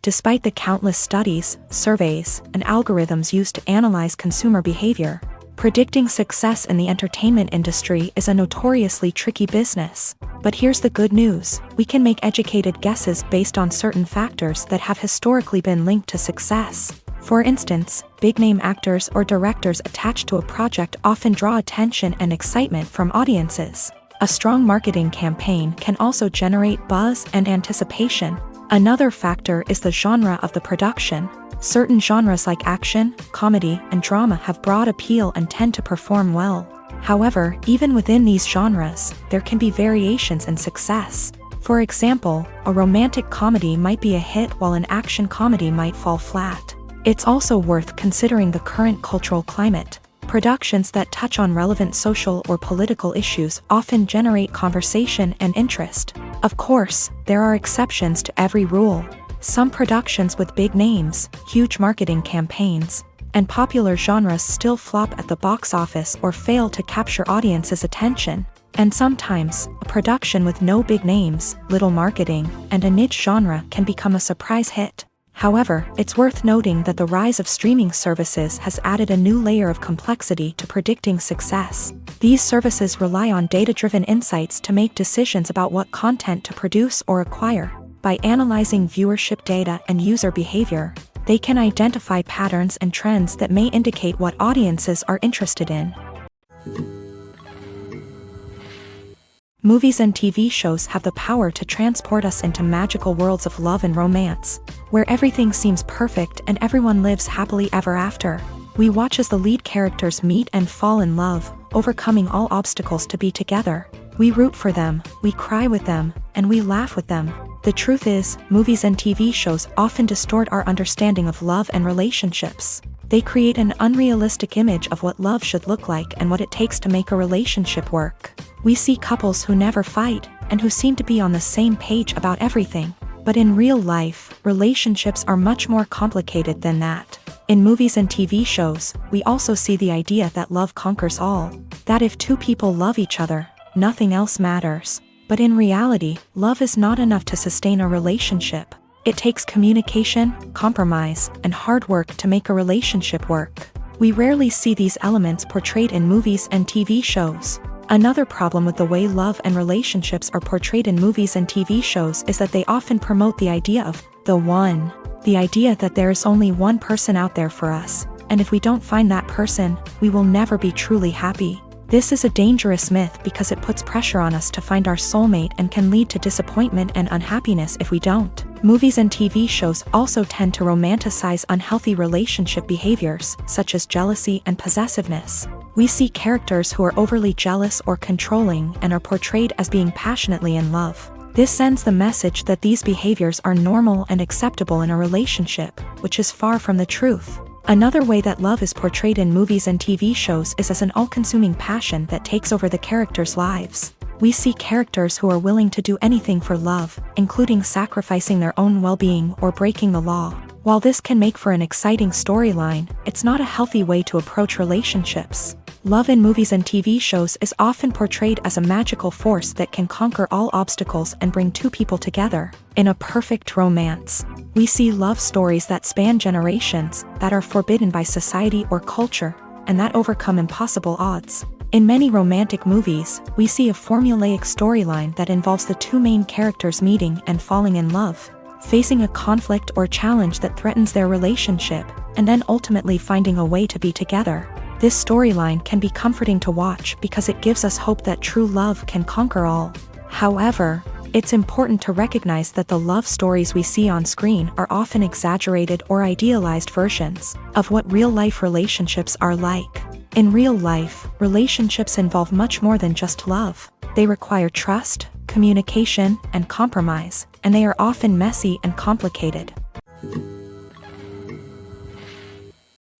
Despite the countless studies, surveys, and algorithms used to analyze consumer behavior, predicting success in the entertainment industry is a notoriously tricky business. But here's the good news: we can make educated guesses based on certain factors that have historically been linked to success. For instance, big-name actors or directors attached to a project often draw attention and excitement from audiences. A strong marketing campaign can also generate buzz and anticipation. Another factor is the genre of the production. Certain genres like action, comedy, and drama have broad appeal and tend to perform well. However, even within these genres, there can be variations in success. For example, a romantic comedy might be a hit while an action comedy might fall flat. It's also worth considering the current cultural climate. Productions that touch on relevant social or political issues often generate conversation and interest. Of course, there are exceptions to every rule. Some productions with big names, huge marketing campaigns, and popular genres still flop at the box office or fail to capture audiences' attention. And sometimes, a production with no big names, little marketing, and a niche genre can become a surprise hit. However, it's worth noting that the rise of streaming services has added a new layer of complexity to predicting success. These services rely on data-driven insights to make decisions about what content to produce or acquire. By analyzing viewership data and user behavior, they can identify patterns and trends that may indicate what audiences are interested in. Movies and TV shows have the power to transport us into magical worlds of love and romance, where everything seems perfect and everyone lives happily ever after. We watch as the lead characters meet and fall in love, overcoming all obstacles to be together. We root for them, we cry with them, and we laugh with them. The truth is, movies and TV shows often distort our understanding of love and relationships. They create an unrealistic image of what love should look like and what it takes to make a relationship work. We see couples who never fight, and who seem to be on the same page about everything. But in real life, relationships are much more complicated than that. In movies and TV shows, we also see the idea that love conquers all. That if two people love each other, nothing else matters. But in reality, love is not enough to sustain a relationship. It takes communication, compromise, and hard work to make a relationship work. We rarely see these elements portrayed in movies and TV shows. Another problem with the way love and relationships are portrayed in movies and TV shows is that they often promote the idea of the one. The idea that there is only one person out there for us, and if we don't find that person, we will never be truly happy. This is a dangerous myth because it puts pressure on us to find our soulmate and can lead to disappointment and unhappiness if we don't. Movies and TV shows also tend to romanticize unhealthy relationship behaviors, such as jealousy and possessiveness. We see characters who are overly jealous or controlling and are portrayed as being passionately in love. This sends the message that these behaviors are normal and acceptable in a relationship, which is far from the truth. Another way that love is portrayed in movies and TV shows is as an all-consuming passion that takes over the characters' lives. We see characters who are willing to do anything for love, including sacrificing their own well-being or breaking the law. While this can make for an exciting storyline, it's not a healthy way to approach relationships. Love in movies and TV shows is often portrayed as a magical force that can conquer all obstacles and bring two people together. In a perfect romance, we see love stories that span generations, that are forbidden by society or culture, and that overcome impossible odds. In many romantic movies, we see a formulaic storyline that involves the two main characters meeting and falling in love, facing a conflict or challenge that threatens their relationship, and then ultimately finding a way to be together. This storyline can be comforting to watch because it gives us hope that true love can conquer all. However, it's important to recognize that the love stories we see on screen are often exaggerated or idealized versions of what real-life relationships are like. In real life, relationships involve much more than just love. They require trust, communication, and compromise, and they are often messy and complicated.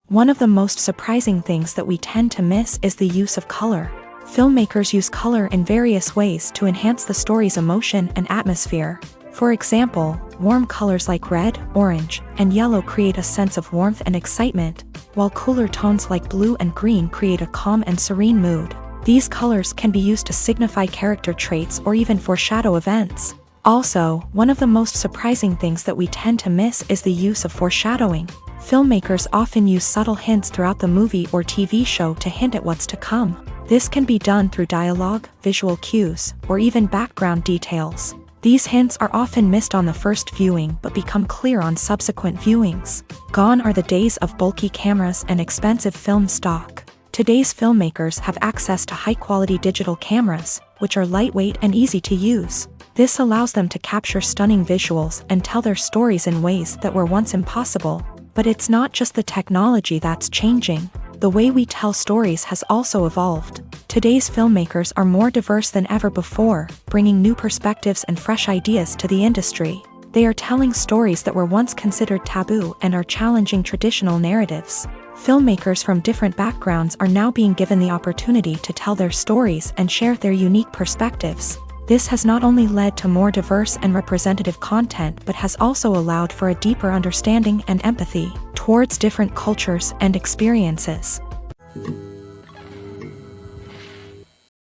One of the most surprising things that we tend to miss is the use of color. Filmmakers use color in various ways to enhance the story's emotion and atmosphere. For example, warm colors like red, orange, and yellow create a sense of warmth and excitement, while cooler tones like blue and green create a calm and serene mood. These colors can be used to signify character traits or even foreshadow events. Also, one of the most surprising things that we tend to miss is the use of foreshadowing. Filmmakers often use subtle hints throughout the movie or TV show to hint at what's to come. This can be done through dialogue, visual cues, or even background details. These hints are often missed on the first viewing but become clear on subsequent viewings. Gone are the days of bulky cameras and expensive film stock. Today's filmmakers have access to high-quality digital cameras, which are lightweight and easy to use. This allows them to capture stunning visuals and tell their stories in ways that were once impossible. But it's not just the technology that's changing. The way we tell stories has also evolved. Today's filmmakers are more diverse than ever before, bringing new perspectives and fresh ideas to the industry. They are telling stories that were once considered taboo and are challenging traditional narratives. Filmmakers from different backgrounds are now being given the opportunity to tell their stories and share their unique perspectives. This has not only led to more diverse and representative content but has also allowed for a deeper understanding and empathy towards different cultures and experiences.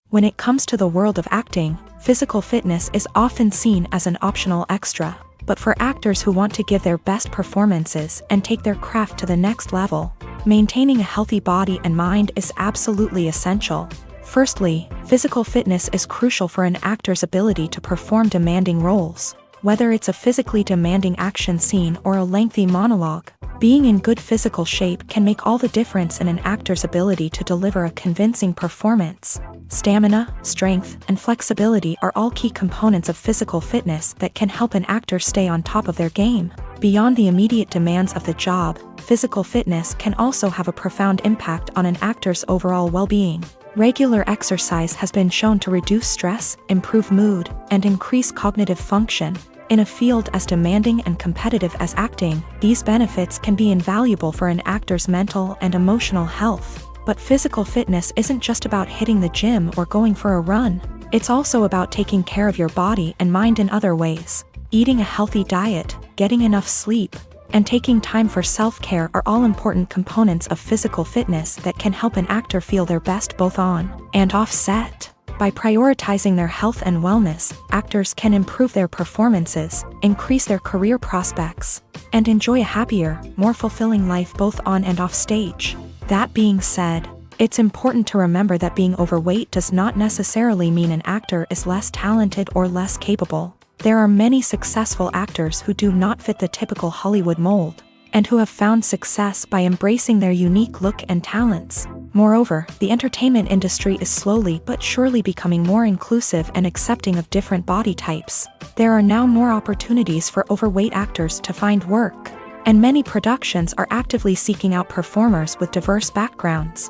When it comes to the world of acting, physical fitness is often seen as an optional extra. But for actors who want to give their best performances and take their craft to the next level, maintaining a healthy body and mind is absolutely essential. Firstly, physical fitness is crucial for an actor's ability to perform demanding roles. Whether it's a physically demanding action scene or a lengthy monologue, being in good physical shape can make all the difference in an actor's ability to deliver a convincing performance. Stamina, strength, and flexibility are all key components of physical fitness that can help an actor stay on top of their game. Beyond the immediate demands of the job, physical fitness can also have a profound impact on an actor's overall well-being. Regular exercise has been shown to reduce stress, improve mood, and increase cognitive function. In a field as demanding and competitive as acting, these benefits can be invaluable for an actor's mental and emotional health. But physical fitness isn't just about hitting the gym or going for a run. It's also about taking care of your body and mind in other ways. Eating a healthy diet, getting enough sleep, and taking time for self-care are all important components of physical fitness that can help an actor feel their best both on and off set. By prioritizing their health and wellness, actors can improve their performances, increase their career prospects, and enjoy a happier, more fulfilling life both on and off stage. That being said, it's important to remember that being overweight does not necessarily mean an actor is less talented or less capable. There are many successful actors who do not fit the typical Hollywood mold, and who have found success by embracing their unique look and talents. Moreover, the entertainment industry is slowly but surely becoming more inclusive and accepting of different body types. There are now more opportunities for overweight actors to find work, and many productions are actively seeking out performers with diverse backgrounds.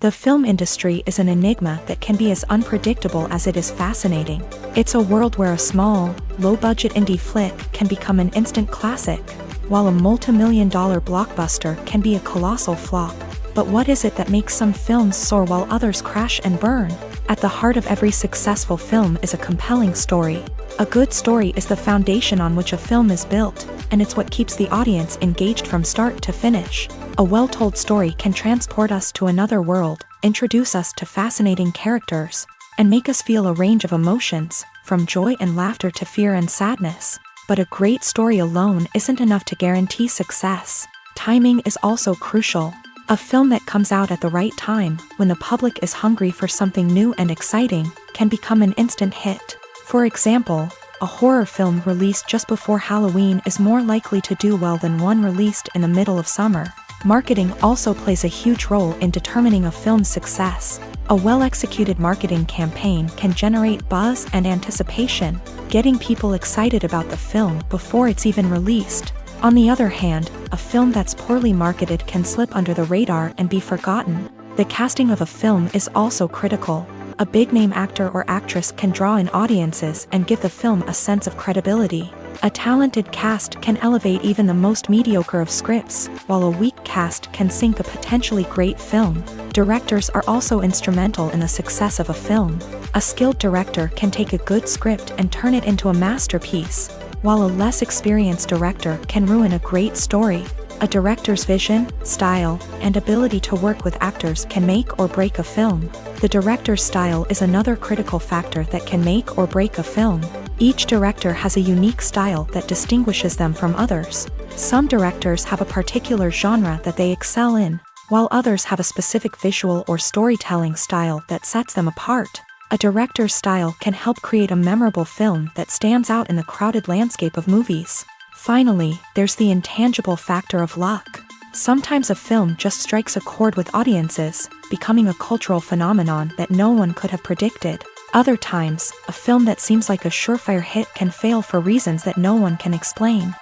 The film industry is an enigma that can be as unpredictable as it is fascinating. It's a world where a small, low-budget indie flick can become an instant classic, while a multi-million-dollar blockbuster can be a colossal flop. But what is it that makes some films soar while others crash and burn? At the heart of every successful film is a compelling story. A good story is the foundation on which a film is built, and it's what keeps the audience engaged from start to finish. A well-told story can transport us to another world, introduce us to fascinating characters, and make us feel a range of emotions, from joy and laughter to fear and sadness. But a great story alone isn't enough to guarantee success. Timing is also crucial. A film that comes out at the right time, when the public is hungry for something new and exciting, can become an instant hit. For example, a horror film released just before Halloween is more likely to do well than one released in the middle of summer. Marketing also plays a huge role in determining a film's success. A well-executed marketing campaign can generate buzz and anticipation, getting people excited about the film before it's even released. On the other hand, a film that's poorly marketed can slip under the radar and be forgotten. The casting of a film is also critical. A big-name actor or actress can draw in audiences and give the film a sense of credibility. A talented cast can elevate even the most mediocre of scripts, while a weak cast can sink a potentially great film. Directors are also instrumental in the success of a film. A skilled director can take a good script and turn it into a masterpiece, while a less experienced director can ruin a great story. A director's vision, style, and ability to work with actors can make or break a film. The director's style is another critical factor that can make or break a film. Each director has a unique style that distinguishes them from others. Some directors have a particular genre that they excel in, while others have a specific visual or storytelling style that sets them apart. A director's style can help create a memorable film that stands out in the crowded landscape of movies. Finally, there's the intangible factor of luck. Sometimes a film just strikes a chord with audiences, becoming a cultural phenomenon that no one could have predicted. Other times, a film that seems like a surefire hit can fail for reasons that no one can explain.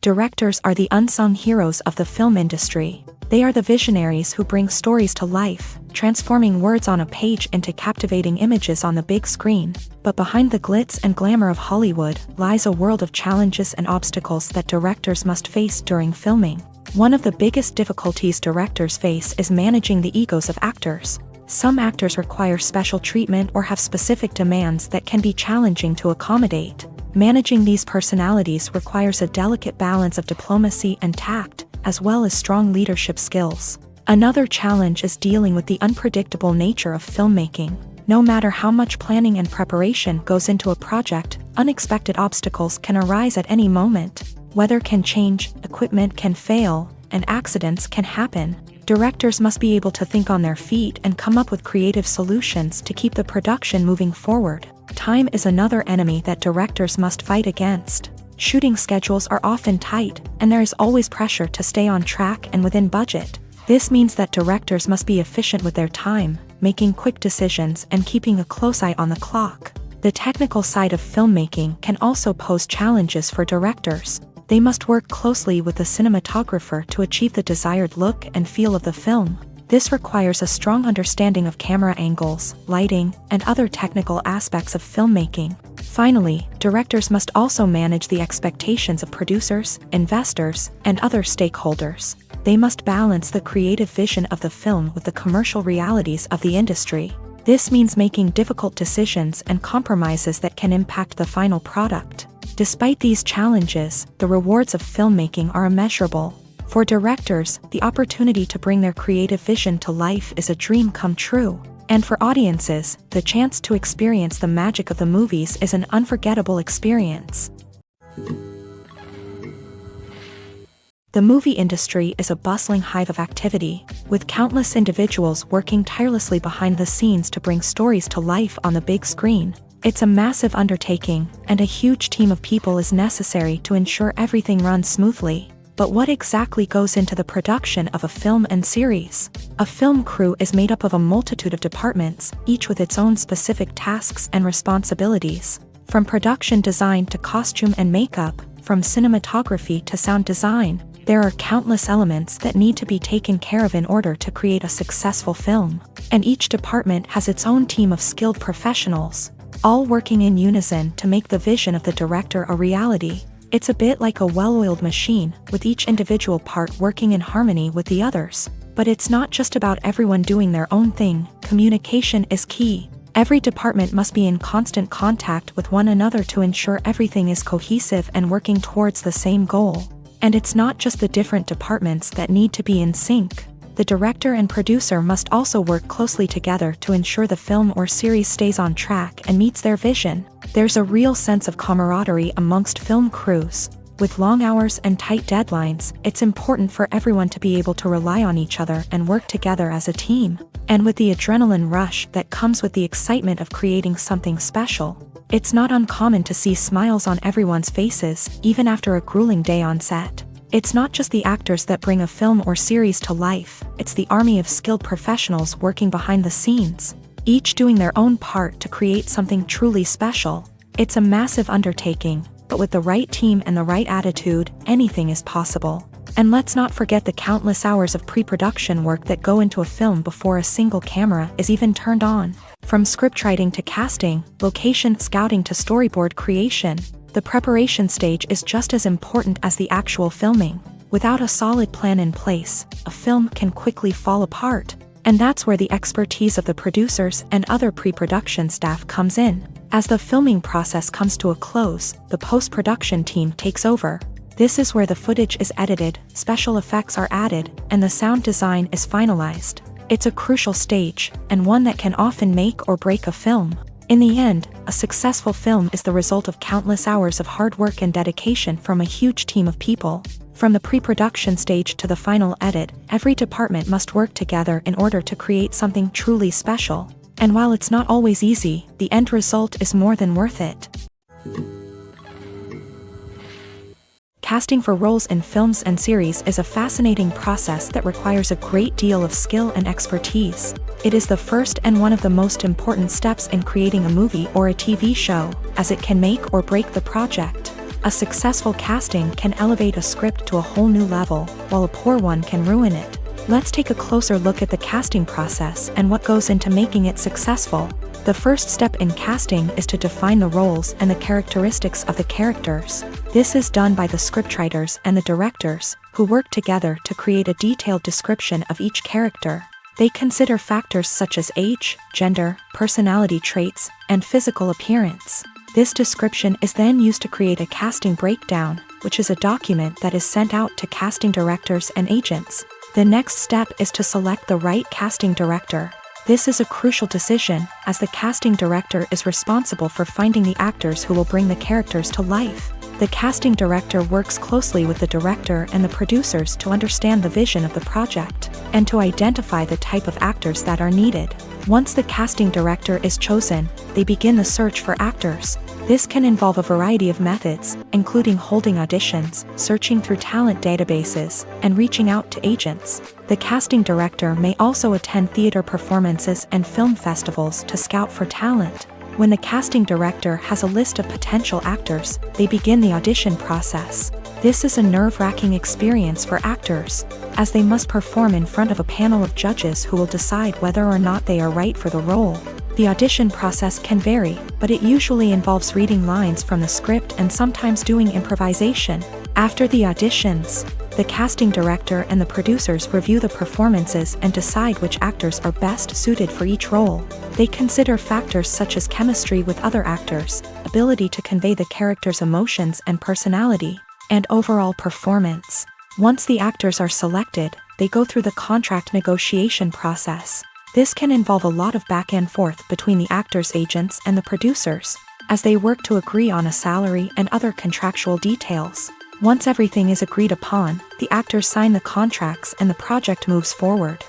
Directors are the unsung heroes of the film industry. They are the visionaries who bring stories to life, transforming words on a page into captivating images on the big screen. But behind the glitz and glamour of Hollywood lies a world of challenges and obstacles that directors must face during filming. One of the biggest difficulties directors face is managing the egos of actors. Some actors require special treatment or have specific demands that can be challenging to accommodate. Managing these personalities requires a delicate balance of diplomacy and tact, as well as strong leadership skills. Another challenge is dealing with the unpredictable nature of filmmaking. No matter how much planning and preparation goes into a project, unexpected obstacles can arise at any moment. Weather can change, equipment can fail, and accidents can happen. Directors must be able to think on their feet and come up with creative solutions to keep the production moving forward. Time is another enemy that directors must fight against. Shooting schedules are often tight, and there is always pressure to stay on track and within budget. This means that directors must be efficient with their time, making quick decisions and keeping a close eye on the clock. The technical side of filmmaking can also pose challenges for directors. They must work closely with the cinematographer to achieve the desired look and feel of the film. This requires a strong understanding of camera angles, lighting, and other technical aspects of filmmaking. Finally, directors must also manage the expectations of producers, investors, and other stakeholders. They must balance the creative vision of the film with the commercial realities of the industry. This means making difficult decisions and compromises that can impact the final product. Despite these challenges, the rewards of filmmaking are immeasurable. For directors, the opportunity to bring their creative vision to life is a dream come true. And for audiences, the chance to experience the magic of the movies is an unforgettable experience. The movie industry is a bustling hive of activity, with countless individuals working tirelessly behind the scenes to bring stories to life on the big screen. It's a massive undertaking, and a huge team of people is necessary to ensure everything runs smoothly. But what exactly goes into the production of a film and series? A film crew is made up of a multitude of departments, each with its own specific tasks and responsibilities. From production design to costume and makeup, from cinematography to sound design, there are countless elements that need to be taken care of in order to create a successful film. And each department has its own team of skilled professionals, all working in unison to make the vision of the director a reality. It's a bit like a well-oiled machine, with each individual part working in harmony with the others. But it's not just about everyone doing their own thing. Communication is key. Every department must be in constant contact with one another to ensure everything is cohesive and working towards the same goal. And it's not just the different departments that need to be in sync. The director and producer must also work closely together to ensure the film or series stays on track and meets their vision. There's a real sense of camaraderie amongst film crews. With long hours and tight deadlines, it's important for everyone to be able to rely on each other and work together as a team. And with the adrenaline rush that comes with the excitement of creating something special, it's not uncommon to see smiles on everyone's faces, even after a grueling day on set. It's not just the actors that bring a film or series to life, it's the army of skilled professionals working behind the scenes, each doing their own part to create something truly special. It's a massive undertaking, but with the right team and the right attitude, anything is possible. And let's not forget the countless hours of pre-production work that go into a film before a single camera is even turned on. From scriptwriting to casting, location scouting to storyboard creation, the preparation stage is just as important as the actual filming. Without a solid plan in place, a film can quickly fall apart. And that's where the expertise of the producers and other pre-production staff comes in. As the filming process comes to a close, the post-production team takes over. This is where the footage is edited, special effects are added, and the sound design is finalized. It's a crucial stage, and one that can often make or break a film. In the end, a successful film is the result of countless hours of hard work and dedication from a huge team of people. From the pre-production stage to the final edit, every department must work together in order to create something truly special. And while it's not always easy, the end result is more than worth it. Casting for roles in films and series is a fascinating process that requires a great deal of skill and expertise. It is the first and one of the most important steps in creating a movie or a TV show, as it can make or break the project. A successful casting can elevate a script to a whole new level, while a poor one can ruin it. Let's take a closer look at the casting process and what goes into making it successful. The first step in casting is to define the roles and the characteristics of the characters. This is done by the scriptwriters and the directors, who work together to create a detailed description of each character. They consider factors such as age, gender, personality traits, and physical appearance. This description is then used to create a casting breakdown, which is a document that is sent out to casting directors and agents. The next step is to select the right casting director. This is a crucial decision, as the casting director is responsible for finding the actors who will bring the characters to life. The casting director works closely with the director and the producers to understand the vision of the project, and to identify the type of actors that are needed. Once the casting director is chosen, they begin the search for actors. This can involve a variety of methods, including holding auditions, searching through talent databases, and reaching out to agents. The casting director may also attend theater performances and film festivals to scout for talent. When the casting director has a list of potential actors, they begin the audition process. This is a nerve-wracking experience for actors, as they must perform in front of a panel of judges who will decide whether or not they are right for the role. The audition process can vary, but it usually involves reading lines from the script and sometimes doing improvisation. After the auditions, the casting director and the producers review the performances and decide which actors are best suited for each role. They consider factors such as chemistry with other actors, ability to convey the character's emotions and personality, and overall performance. Once the actors are selected, they go through the contract negotiation process. This can involve a lot of back and forth between the actors' agents and the producers, as they work to agree on a salary and other contractual details. Once everything is agreed upon, the actors sign the contracts and the project moves forward.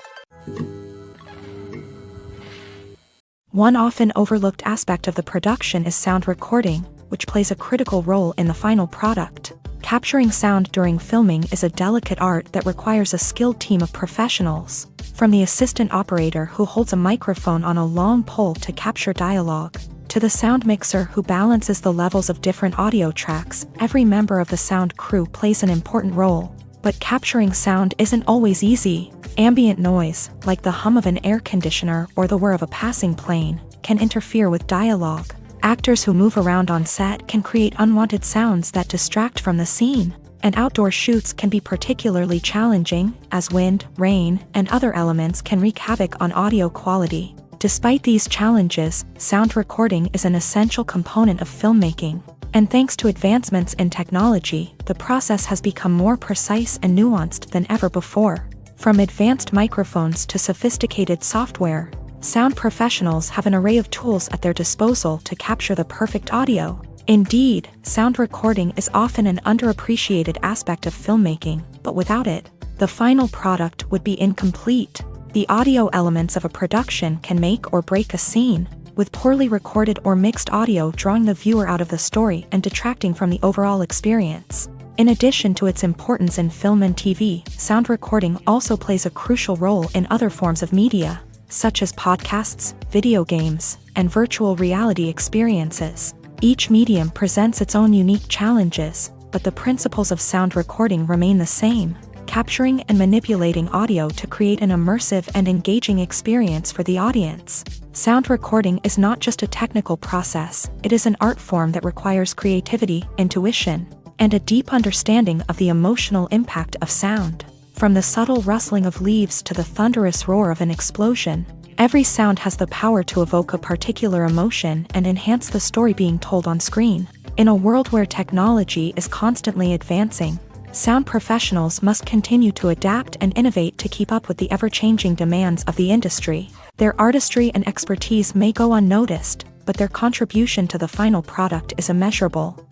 One often overlooked aspect of the production is sound recording, which plays a critical role in the final product. Capturing sound during filming is a delicate art that requires a skilled team of professionals. From the assistant operator who holds a microphone on a long pole to capture dialogue, to the sound mixer who balances the levels of different audio tracks, every member of the sound crew plays an important role. But capturing sound isn't always easy. Ambient noise, like the hum of an air conditioner or the whir of a passing plane, can interfere with dialogue. Actors who move around on set can create unwanted sounds that distract from the scene. And outdoor shoots can be particularly challenging, as wind, rain, and other elements can wreak havoc on audio quality. Despite these challenges, sound recording is an essential component of filmmaking. And thanks to advancements in technology, the process has become more precise and nuanced than ever before. From advanced microphones to sophisticated software, sound professionals have an array of tools at their disposal to capture the perfect audio. Indeed, sound recording is often an underappreciated aspect of filmmaking, but without it, the final product would be incomplete. The audio elements of a production can make or break a scene, with poorly recorded or mixed audio drawing the viewer out of the story and detracting from the overall experience. In addition to its importance in film and TV, sound recording also plays a crucial role in other forms of media, such as podcasts, video games, and virtual reality experiences. Each medium presents its own unique challenges, but the principles of sound recording remain the same, capturing and manipulating audio to create an immersive and engaging experience for the audience. Sound recording is not just a technical process, it is an art form that requires creativity, intuition, and a deep understanding of the emotional impact of sound. From the subtle rustling of leaves to the thunderous roar of an explosion, every sound has the power to evoke a particular emotion and enhance the story being told on screen. In a world where technology is constantly advancing, sound professionals must continue to adapt and innovate to keep up with the ever-changing demands of the industry. Their artistry and expertise may go unnoticed, but their contribution to the final product is immeasurable.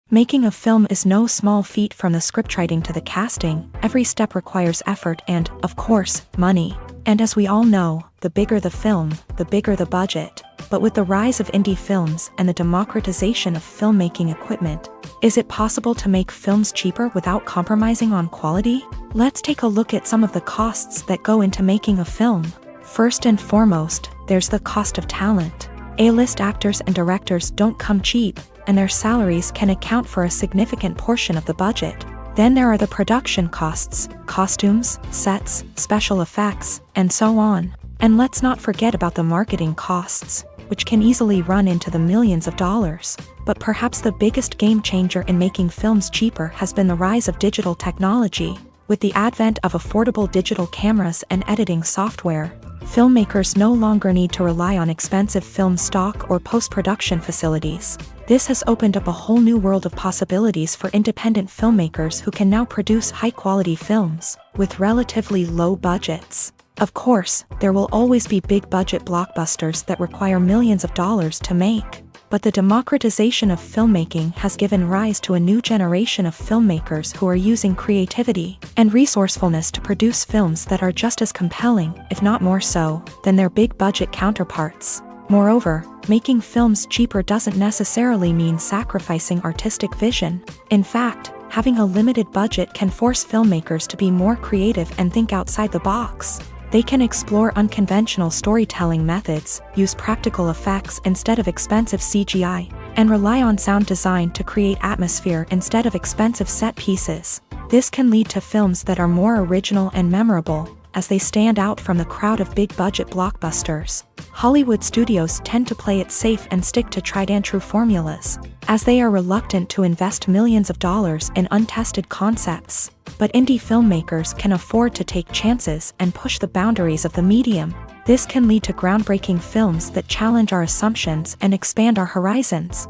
Making a film is no small feat. From the scriptwriting to the casting, every step requires effort and, of course, money. And as we all know, the bigger the film, the bigger the budget. But with the rise of indie films and the democratization of filmmaking equipment, is it possible to make films cheaper without compromising on quality? Let's take a look at some of the costs that go into making a film. First and foremost, there's the cost of talent. A-list actors and directors don't come cheap, and their salaries can account for a significant portion of the budget. Then there are the production costs, costumes, sets, special effects, and so on. And let's not forget about the marketing costs, which can easily run into the millions of dollars. But perhaps the biggest game changer in making films cheaper has been the rise of digital technology. With the advent of affordable digital cameras and editing software, filmmakers no longer need to rely on expensive film stock or post-production facilities. This has opened up a whole new world of possibilities for independent filmmakers who can now produce high-quality films with relatively low budgets. Of course, there will always be big-budget blockbusters that require millions of dollars to make. But the democratization of filmmaking has given rise to a new generation of filmmakers who are using creativity and resourcefulness to produce films that are just as compelling, if not more so, than their big-budget counterparts. Moreover, making films cheaper doesn't necessarily mean sacrificing artistic vision. In fact, having a limited budget can force filmmakers to be more creative and think outside the box. They can explore unconventional storytelling methods, use practical effects instead of expensive CGI, and rely on sound design to create atmosphere instead of expensive set pieces. This can lead to films that are more original and memorable, as they stand out from the crowd of big-budget blockbusters. Hollywood studios tend to play it safe and stick to tried-and-true formulas, as they are reluctant to invest millions of dollars in untested concepts. But indie filmmakers can afford to take chances and push the boundaries of the medium. This can lead to groundbreaking films that challenge our assumptions and expand our horizons.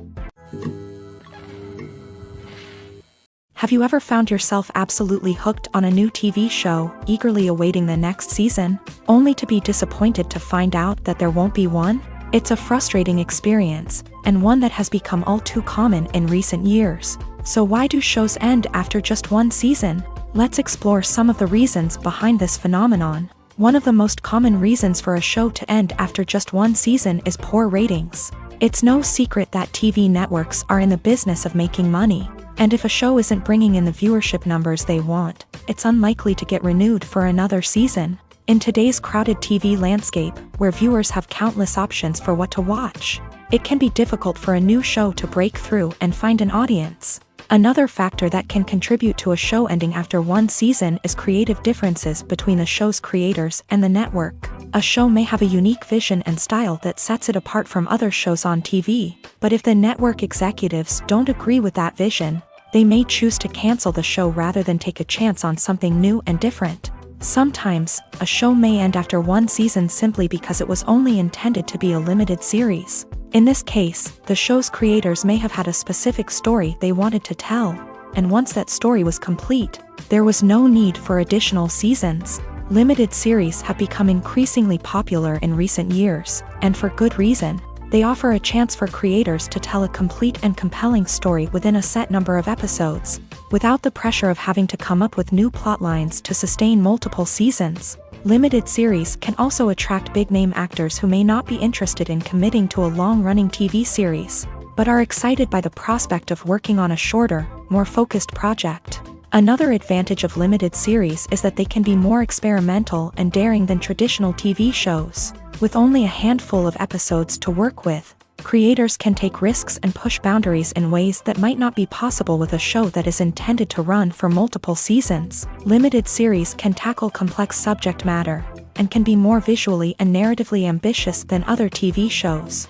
Have you ever found yourself absolutely hooked on a new TV show, eagerly awaiting the next season, only to be disappointed to find out that there won't be one? It's a frustrating experience, and one that has become all too common in recent years. So why do shows end after just one season? Let's explore some of the reasons behind this phenomenon. One of the most common reasons for a show to end after just one season is poor ratings. It's no secret that TV networks are in the business of making money, and if a show isn't bringing in the viewership numbers they want, it's unlikely to get renewed for another season. In today's crowded TV landscape, where viewers have countless options for what to watch, it can be difficult for a new show to break through and find an audience. Another factor that can contribute to a show ending after one season is creative differences between the show's creators and the network. A show may have a unique vision and style that sets it apart from other shows on TV, but if the network executives don't agree with that vision, they may choose to cancel the show rather than take a chance on something new and different. Sometimes, a show may end after one season simply because it was only intended to be a limited series. In this case, the show's creators may have had a specific story they wanted to tell, and once that story was complete, there was no need for additional seasons. Limited series have become increasingly popular in recent years, and for good reason. They offer a chance for creators to tell a complete and compelling story within a set number of episodes, without the pressure of having to come up with new plotlines to sustain multiple seasons. Limited series can also attract big-name actors who may not be interested in committing to a long-running TV series, but are excited by the prospect of working on a shorter, more focused project. Another advantage of limited series is that they can be more experimental and daring than traditional TV shows. With only a handful of episodes to work with, creators can take risks and push boundaries in ways that might not be possible with a show that is intended to run for multiple seasons. Limited series can tackle complex subject matter, and can be more visually and narratively ambitious than other TV shows.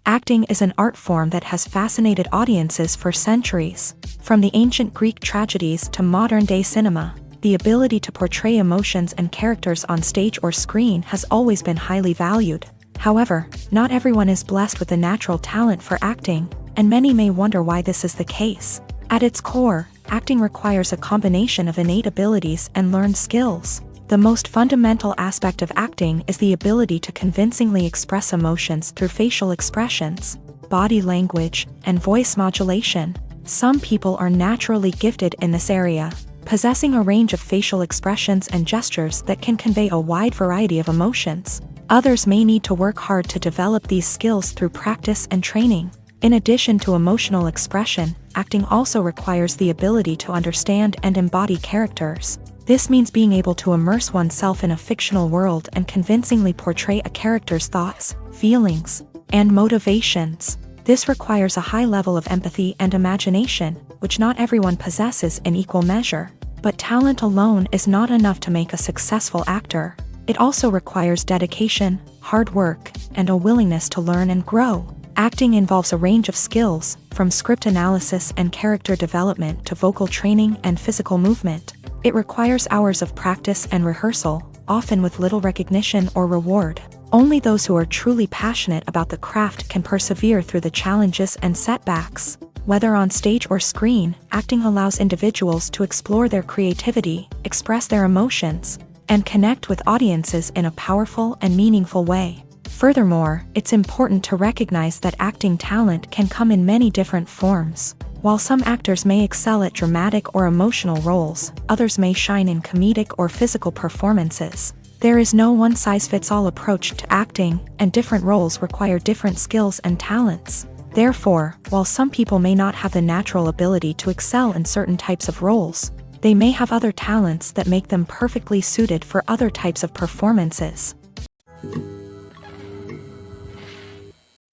Acting is an art form that has fascinated audiences for centuries. From the ancient Greek tragedies to modern-day cinema, the ability to portray emotions and characters on stage or screen has always been highly valued. However, not everyone is blessed with a natural talent for acting, and many may wonder why this is the case. At its core, acting requires a combination of innate abilities and learned skills. The most fundamental aspect of acting is the ability to convincingly express emotions through facial expressions, body language, and voice modulation. Some people are naturally gifted in this area, possessing a range of facial expressions and gestures that can convey a wide variety of emotions. Others may need to work hard to develop these skills through practice and training. In addition to emotional expression, acting also requires the ability to understand and embody characters. This means being able to immerse oneself in a fictional world and convincingly portray a character's thoughts, feelings, and motivations. This requires a high level of empathy and imagination, which not everyone possesses in equal measure. But talent alone is not enough to make a successful actor. It also requires dedication, hard work, and a willingness to learn and grow. Acting involves a range of skills, from script analysis and character development to vocal training and physical movement. It requires hours of practice and rehearsal, often with little recognition or reward. Only those who are truly passionate about the craft can persevere through the challenges and setbacks. Whether on stage or screen, acting allows individuals to explore their creativity, express their emotions, and connect with audiences in a powerful and meaningful way. Furthermore, it's important to recognize that acting talent can come in many different forms. While some actors may excel at dramatic or emotional roles, others may shine in comedic or physical performances. There is no one-size-fits-all approach to acting, and different roles require different skills and talents. Therefore, while some people may not have the natural ability to excel in certain types of roles, they may have other talents that make them perfectly suited for other types of performances.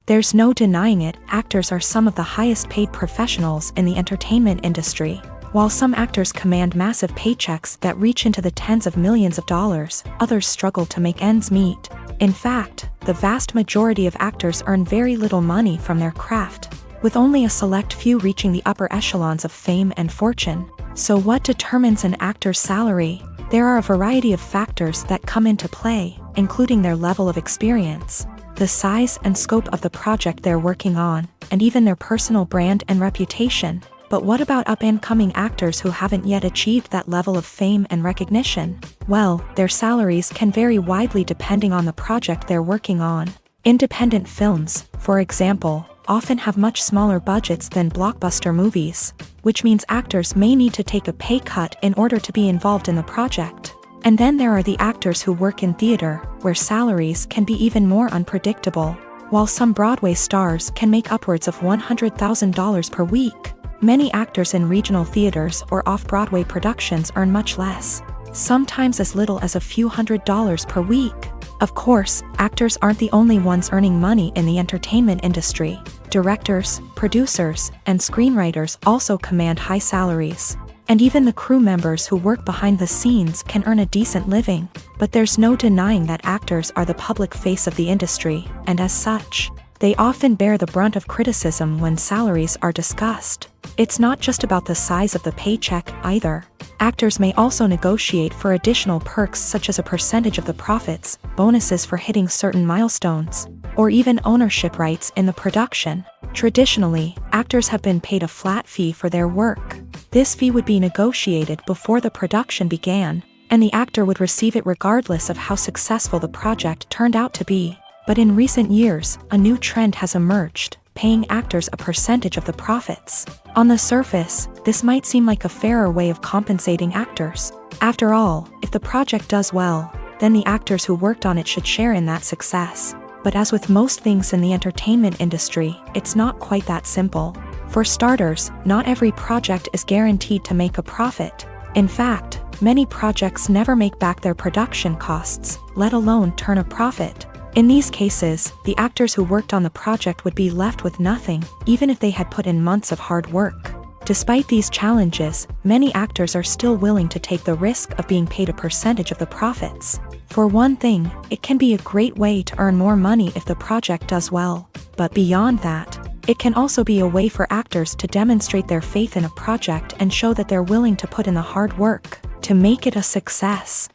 There's no denying it, actors are some of the highest paid professionals in the entertainment industry. While some actors command massive paychecks that reach into the tens of millions of dollars, others struggle to make ends meet. In fact, the vast majority of actors earn very little money from their craft, with only a select few reaching the upper echelons of fame and fortune. So what determines an actor's salary? There are a variety of factors that come into play, including their level of experience, the size and scope of the project they're working on, and even their personal brand and reputation. But what about up-and-coming actors who haven't yet achieved that level of fame and recognition? Well, their salaries can vary widely depending on the project they're working on. Independent films, for example, often have much smaller budgets than blockbuster movies, which means actors may need to take a pay cut in order to be involved in the project. And then there are the actors who work in theater, where salaries can be even more unpredictable. While some Broadway stars can make upwards of $100,000 per week, many actors in regional theaters or off-Broadway productions earn much less, sometimes as little as a few $100s per week. Of course, actors aren't the only ones earning money in the entertainment industry. Directors, producers, and screenwriters also command high salaries. And even the crew members who work behind the scenes can earn a decent living. But there's no denying that actors are the public face of the industry, and as such, they often bear the brunt of criticism when salaries are discussed. It's not just about the size of the paycheck, either. Actors may also negotiate for additional perks such as a percentage of the profits, bonuses for hitting certain milestones, or even ownership rights in the production. Traditionally, actors have been paid a flat fee for their work. This fee would be negotiated before the production began, and the actor would receive it regardless of how successful the project turned out to be. But in recent years, a new trend has emerged, paying actors a percentage of the profits. On the surface, this might seem like a fairer way of compensating actors. After all, if the project does well, then the actors who worked on it should share in that success. But as with most things in the entertainment industry, it's not quite that simple. For starters, not every project is guaranteed to make a profit. In fact, many projects never make back their production costs, let alone turn a profit. In these cases, the actors who worked on the project would be left with nothing, even if they had put in months of hard work. Despite these challenges, many actors are still willing to take the risk of being paid a percentage of the profits. For one thing, it can be a great way to earn more money if the project does well. But beyond that, it can also be a way for actors to demonstrate their faith in a project and show that they're willing to put in the hard work to make it a success.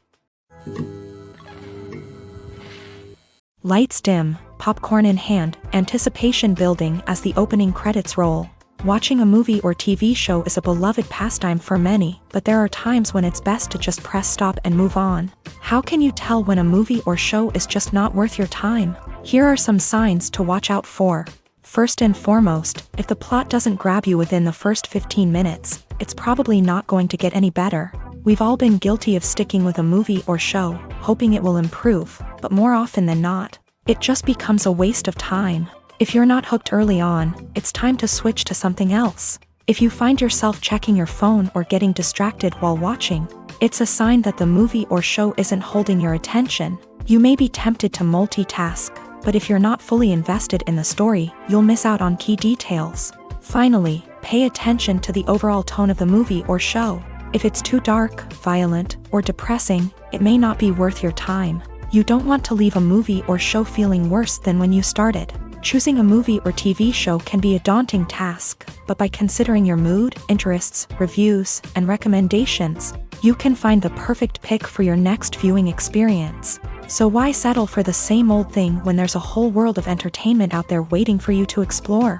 Lights dim, popcorn in hand, anticipation building as the opening credits roll. Watching a movie or TV show is a beloved pastime for many, but there are times when it's best to just press stop and move on. How can you tell when a movie or show is just not worth your time? Here are some signs to watch out for. First and foremost, if the plot doesn't grab you within the first 15 minutes, it's probably not going to get any better. We've all been guilty of sticking with a movie or show, hoping it will improve, but more often than not, it just becomes a waste of time. If you're not hooked early on, it's time to switch to something else. If you find yourself checking your phone or getting distracted while watching, It's a sign that the movie or show isn't holding your attention. You may be tempted to multitask, but if you're not fully invested in the story, you'll miss out on key details. Finally, pay attention to the overall tone of the movie or show. If it's too dark, violent, or depressing, it may not be worth your time. You don't want to leave a movie or show feeling worse than when you started. Choosing a movie or TV show can be a daunting task, but by considering your mood, interests, reviews, and recommendations, you can find the perfect pick for your next viewing experience. So why settle for the same old thing when there's a whole world of entertainment out there waiting for you to explore?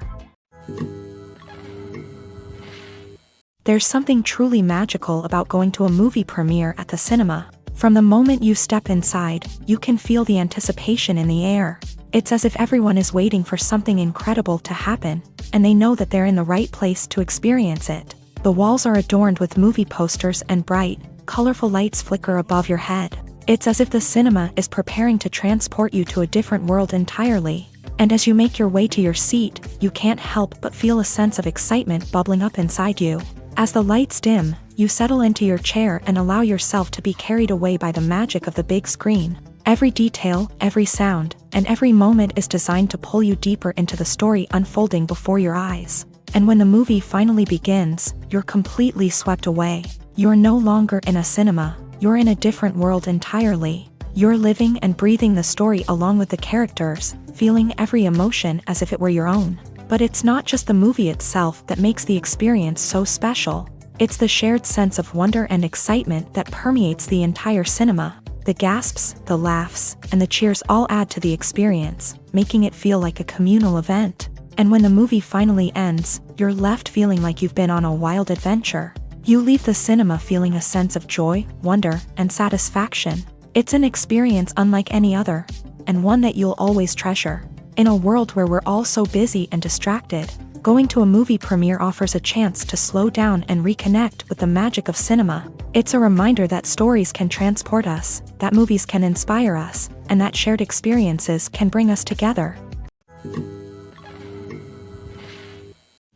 There's something truly magical about going to a movie premiere at the cinema. From the moment you step inside, you can feel the anticipation in the air. It's as if everyone is waiting for something incredible to happen, and they know that they're in the right place to experience it. The walls are adorned with movie posters and bright, colorful lights flicker above your head. It's as if the cinema is preparing to transport you to a different world entirely. And as you make your way to your seat, you can't help but feel a sense of excitement bubbling up inside you. As the lights dim, you settle into your chair and allow yourself to be carried away by the magic of the big screen. Every detail, every sound, and every moment is designed to pull you deeper into the story unfolding before your eyes. And when the movie finally begins, you're completely swept away. You're no longer in a cinema, you're in a different world entirely. You're living and breathing the story along with the characters, feeling every emotion as if it were your own. But it's not just the movie itself that makes the experience so special. It's the shared sense of wonder and excitement that permeates the entire cinema. The gasps, the laughs, and the cheers all add to the experience, making it feel like a communal event. And when the movie finally ends, you're left feeling like you've been on a wild adventure. You leave the cinema feeling a sense of joy, wonder, and satisfaction. It's an experience unlike any other, and one that you'll always treasure. In a world where we're all so busy and distracted, going to a movie premiere offers a chance to slow down and reconnect with the magic of cinema. It's a reminder that stories can transport us, that movies can inspire us, and that shared experiences can bring us together.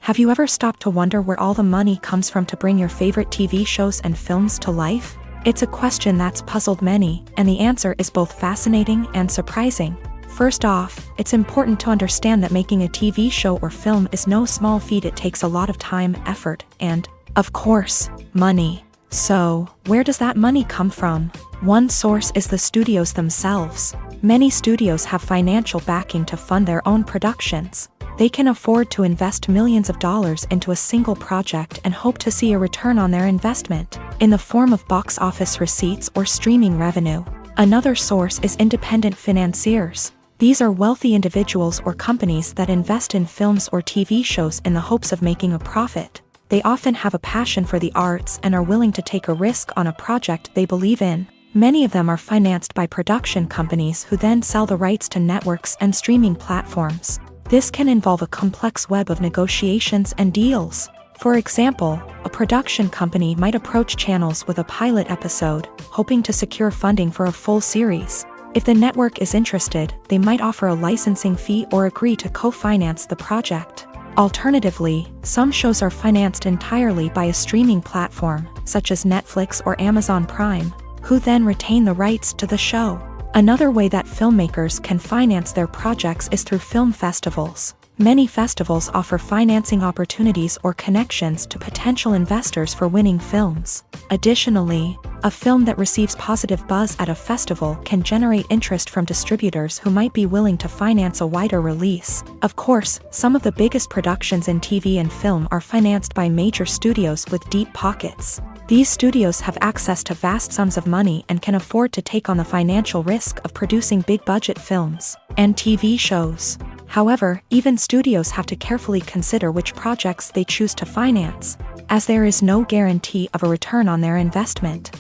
Have you ever stopped to wonder where all the money comes from to bring your favorite TV shows and films to life? It's a question that's puzzled many, and the answer is both fascinating and surprising. First off, it's important to understand that making a TV show or film is no small feat. It takes a lot of time, effort, and, of course, money. So, where does that money come from? One source is the studios themselves. Many studios have financial backing to fund their own productions. They can afford to invest millions of dollars into a single project and hope to see a return on their investment, in the form of box office receipts or streaming revenue. Another source is independent financiers. These are wealthy individuals or companies that invest in films or TV shows in the hopes of making a profit. They often have a passion for the arts and are willing to take a risk on a project they believe in. Many of them are financed by production companies who then sell the rights to networks and streaming platforms. This can involve a complex web of negotiations and deals. For example, a production company might approach channels with a pilot episode, hoping to secure funding for a full series. If the network is interested, they might offer a licensing fee or agree to co-finance the project. Alternatively, some shows are financed entirely by a streaming platform, such as Netflix or Amazon Prime, who then retain the rights to the show. Another way that filmmakers can finance their projects is through film festivals. Many festivals offer financing opportunities or connections to potential investors for winning films. Additionally, a film that receives positive buzz at a festival can generate interest from distributors who might be willing to finance a wider release. Of course, some of the biggest productions in TV and film are financed by major studios with deep pockets. These studios have access to vast sums of money and can afford to take on the financial risk of producing big-budget films and TV shows. However, even studios have to carefully consider which projects they choose to finance, as there is no guarantee of a return on their investment.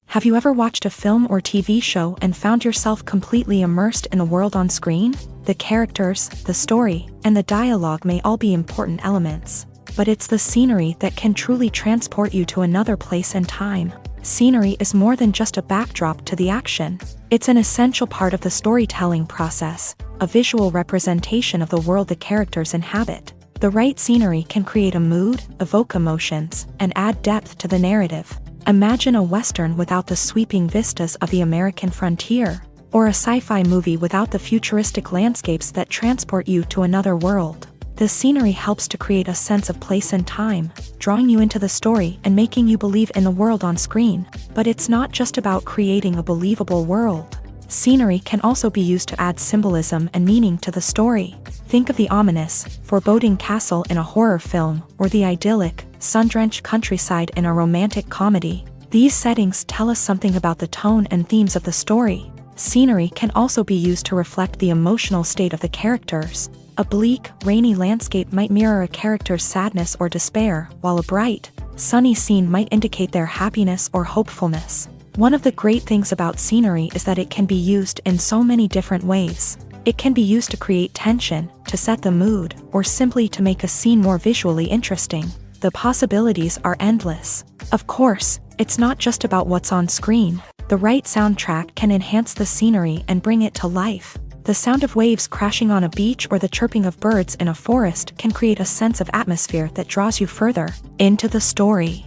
Have you ever watched a film or TV show and found yourself completely immersed in the world on screen? The characters, the story, and the dialogue may all be important elements, but it's the scenery that can truly transport you to another place and time. Scenery is more than just a backdrop to the action. It's an essential part of the storytelling process, a visual representation of the world the characters inhabit. The right scenery can create a mood, evoke emotions, and add depth to the narrative. Imagine a Western without the sweeping vistas of the American frontier, or a sci-fi movie without the futuristic landscapes that transport you to another world. The scenery helps to create a sense of place and time, drawing you into the story and making you believe in the world on screen. But it's not just about creating a believable world. Scenery can also be used to add symbolism and meaning to the story. Think of the ominous, foreboding castle in a horror film, or the idyllic, sun-drenched countryside in a romantic comedy. These settings tell us something about the tone and themes of the story. Scenery can also be used to reflect the emotional state of the characters. A bleak, rainy landscape might mirror a character's sadness or despair, while a bright, sunny scene might indicate their happiness or hopefulness. One of the great things about scenery is that it can be used in so many different ways. It can be used to create tension, to set the mood, or simply to make a scene more visually interesting. The possibilities are endless. Of course, it's not just about what's on screen. The right soundtrack can enhance the scenery and bring it to life. The sound of waves crashing on a beach or the chirping of birds in a forest can create a sense of atmosphere that draws you further into the story.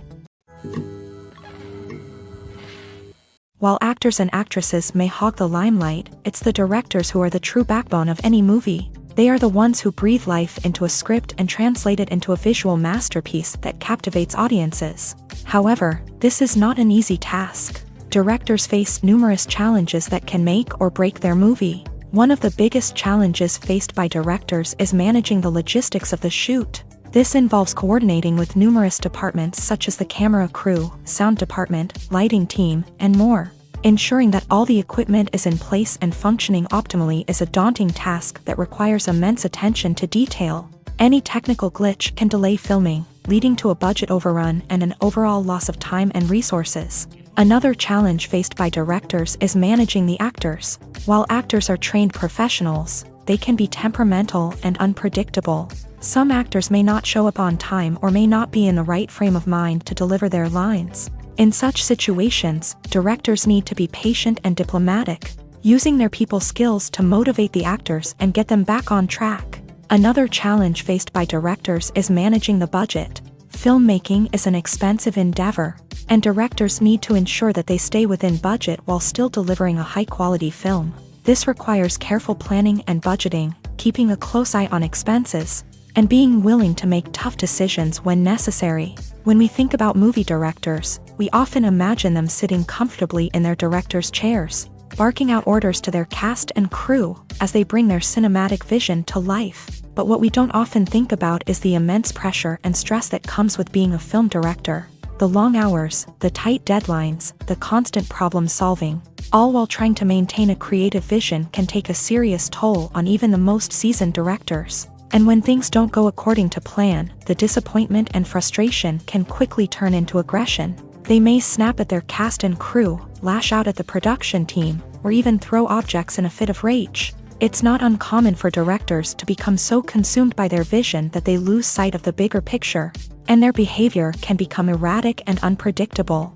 While actors and actresses may hog the limelight, it's the directors who are the true backbone of any movie. They are the ones who breathe life into a script and translate it into a visual masterpiece that captivates audiences. However, this is not an easy task. Directors face numerous challenges that can make or break their movie. One of the biggest challenges faced by directors is managing the logistics of the shoot. This involves coordinating with numerous departments such as the camera crew, sound department, lighting team, and more. Ensuring that all the equipment is in place and functioning optimally is a daunting task that requires immense attention to detail. Any technical glitch can delay filming, leading to a budget overrun and an overall loss of time and resources. Another challenge faced by directors is managing the actors. While actors are trained professionals, they can be temperamental and unpredictable. Some actors may not show up on time or may not be in the right frame of mind to deliver their lines. In such situations, directors need to be patient and diplomatic, using their people skills to motivate the actors and get them back on track. Another challenge faced by directors is managing the budget. Filmmaking is an expensive endeavor, and directors need to ensure that they stay within budget while still delivering a high-quality film. This requires careful planning and budgeting, keeping a close eye on expenses, and being willing to make tough decisions when necessary. When we think about movie directors, we often imagine them sitting comfortably in their director's chairs, barking out orders to their cast and crew as they bring their cinematic vision to life. But what we don't often think about is the immense pressure and stress that comes with being a film director. The long hours, the tight deadlines, the constant problem solving, all while trying to maintain a creative vision can take a serious toll on even the most seasoned directors. And when things don't go according to plan, the disappointment and frustration can quickly turn into aggression. They may snap at their cast and crew, lash out at the production team, or even throw objects in a fit of rage. It's not uncommon for directors to become so consumed by their vision that they lose sight of the bigger picture, and their behavior can become erratic and unpredictable.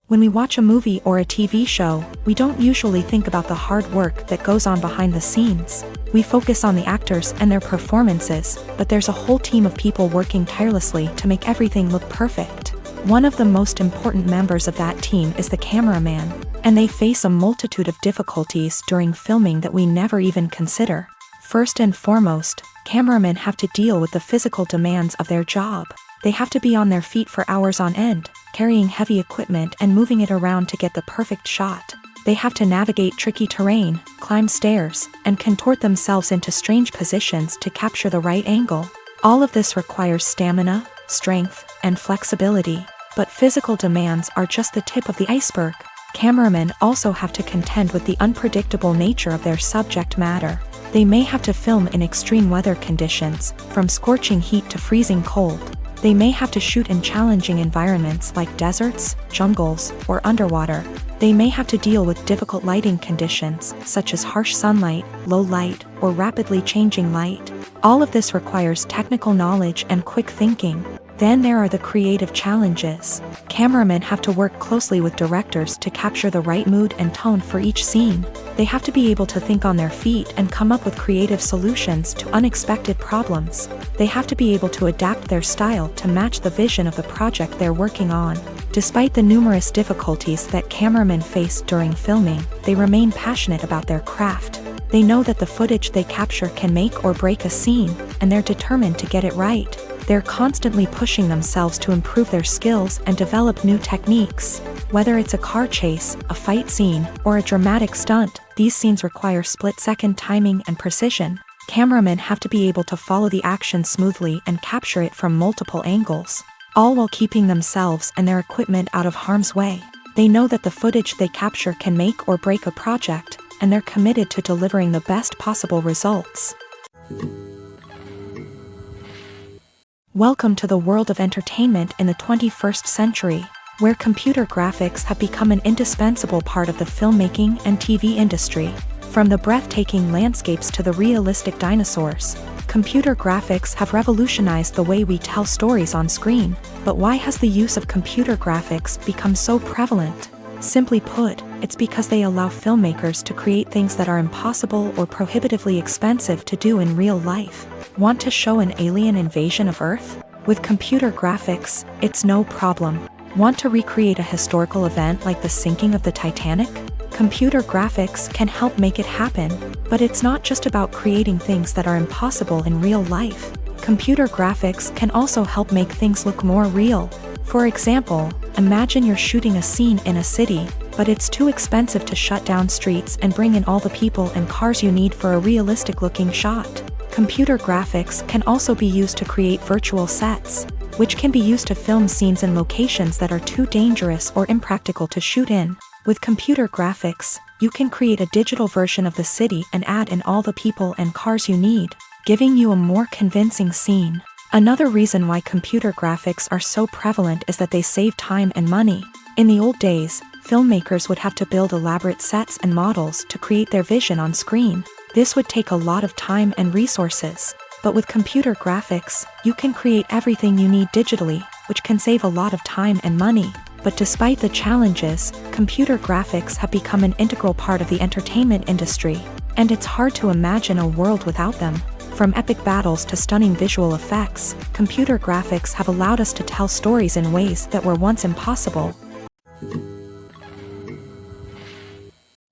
When we watch a movie or a TV show, we don't usually think about the hard work that goes on behind the scenes. We focus on the actors and their performances, but there's a whole team of people working tirelessly to make everything look perfect. One of the most important members of that team is the cameraman, and they face a multitude of difficulties during filming that we never even consider. First and foremost, cameramen have to deal with the physical demands of their job. They have to be on their feet for hours on end, carrying heavy equipment and moving it around to get the perfect shot. They have to navigate tricky terrain, climb stairs, and contort themselves into strange positions to capture the right angle. All of this requires stamina, strength, and flexibility. But physical demands are just the tip of the iceberg. Cameramen also have to contend with the unpredictable nature of their subject matter. They may have to film in extreme weather conditions, from scorching heat to freezing cold. They may have to shoot in challenging environments like deserts, jungles, or underwater. They may have to deal with difficult lighting conditions, such as harsh sunlight, low light, or rapidly changing light. All of this requires technical knowledge and quick thinking. Then there are the creative challenges. Cameramen have to work closely with directors to capture the right mood and tone for each scene. They have to be able to think on their feet and come up with creative solutions to unexpected problems. They have to be able to adapt their style to match the vision of the project they're working on. Despite the numerous difficulties that cameramen face during filming, they remain passionate about their craft. They know that the footage they capture can make or break a scene, and they're determined to get it right. They're constantly pushing themselves to improve their skills and develop new techniques. Whether it's a car chase, a fight scene, or a dramatic stunt, these scenes require split-second timing and precision. Cameramen have to be able to follow the action smoothly and capture it from multiple angles, all while keeping themselves and their equipment out of harm's way. They know that the footage they capture can make or break a project, and they're committed to delivering the best possible results. Welcome to the world of entertainment in the 21st century, where computer graphics have become an indispensable part of the filmmaking and TV industry. From the breathtaking landscapes to the realistic dinosaurs, computer graphics have revolutionized the way we tell stories on screen. But why has the use of computer graphics become so prevalent? Simply put, it's because they allow filmmakers to create things that are impossible or prohibitively expensive to do in real life. Want to show an alien invasion of Earth? With computer graphics, it's no problem. Want to recreate a historical event like the sinking of the Titanic? Computer graphics can help make it happen, but it's not just about creating things that are impossible in real life. Computer graphics can also help make things look more real. For example, imagine you're shooting a scene in a city, but it's too expensive to shut down streets and bring in all the people and cars you need for a realistic-looking shot. Computer graphics can also be used to create virtual sets, which can be used to film scenes in locations that are too dangerous or impractical to shoot in. With computer graphics, you can create a digital version of the city and add in all the people and cars you need, giving you a more convincing scene. Another reason why computer graphics are so prevalent is that they save time and money. In the old days, filmmakers would have to build elaborate sets and models to create their vision on screen. This would take a lot of time and resources. But with computer graphics, you can create everything you need digitally, which can save a lot of time and money. But despite the challenges, computer graphics have become an integral part of the entertainment industry, and it's hard to imagine a world without them. From epic battles to stunning visual effects, computer graphics have allowed us to tell stories in ways that were once impossible.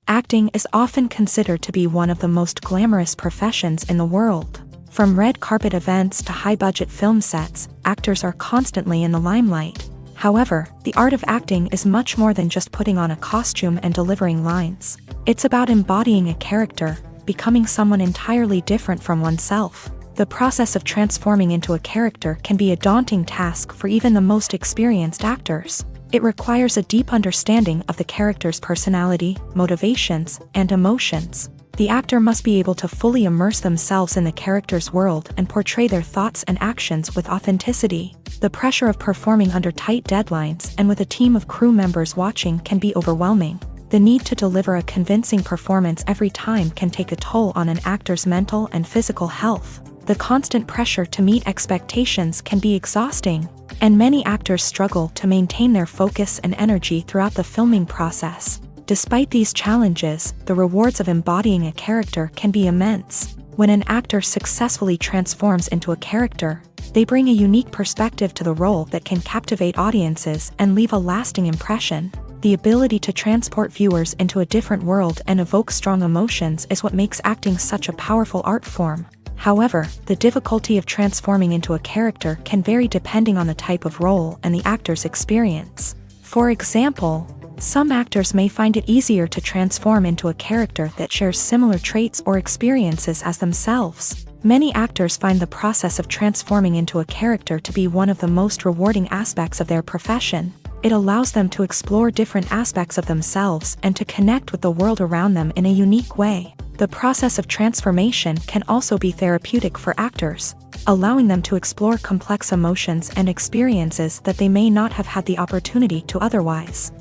Acting is often considered to be one of the most glamorous professions in the world. From red carpet events to high-budget film sets, actors are constantly in the limelight. However, the art of acting is much more than just putting on a costume and delivering lines. It's about embodying a character, becoming someone entirely different from oneself. The process of transforming into a character can be a daunting task for even the most experienced actors. It requires a deep understanding of the character's personality, motivations, and emotions. The actor must be able to fully immerse themselves in the character's world and portray their thoughts and actions with authenticity. The pressure of performing under tight deadlines and with a team of crew members watching can be overwhelming. The need to deliver a convincing performance every time can take a toll on an actor's mental and physical health. The constant pressure to meet expectations can be exhausting, and many actors struggle to maintain their focus and energy throughout the filming process. Despite these challenges, the rewards of embodying a character can be immense. When an actor successfully transforms into a character, they bring a unique perspective to the role that can captivate audiences and leave a lasting impression. The ability to transport viewers into a different world and evoke strong emotions is what makes acting such a powerful art form. However, the difficulty of transforming into a character can vary depending on the type of role and the actor's experience. For example, some actors may find it easier to transform into a character that shares similar traits or experiences as themselves. Many actors find the process of transforming into a character to be one of the most rewarding aspects of their profession. It allows them to explore different aspects of themselves and to connect with the world around them in a unique way. The process of transformation can also be therapeutic for actors, allowing them to explore complex emotions and experiences that they may not have had the opportunity to otherwise.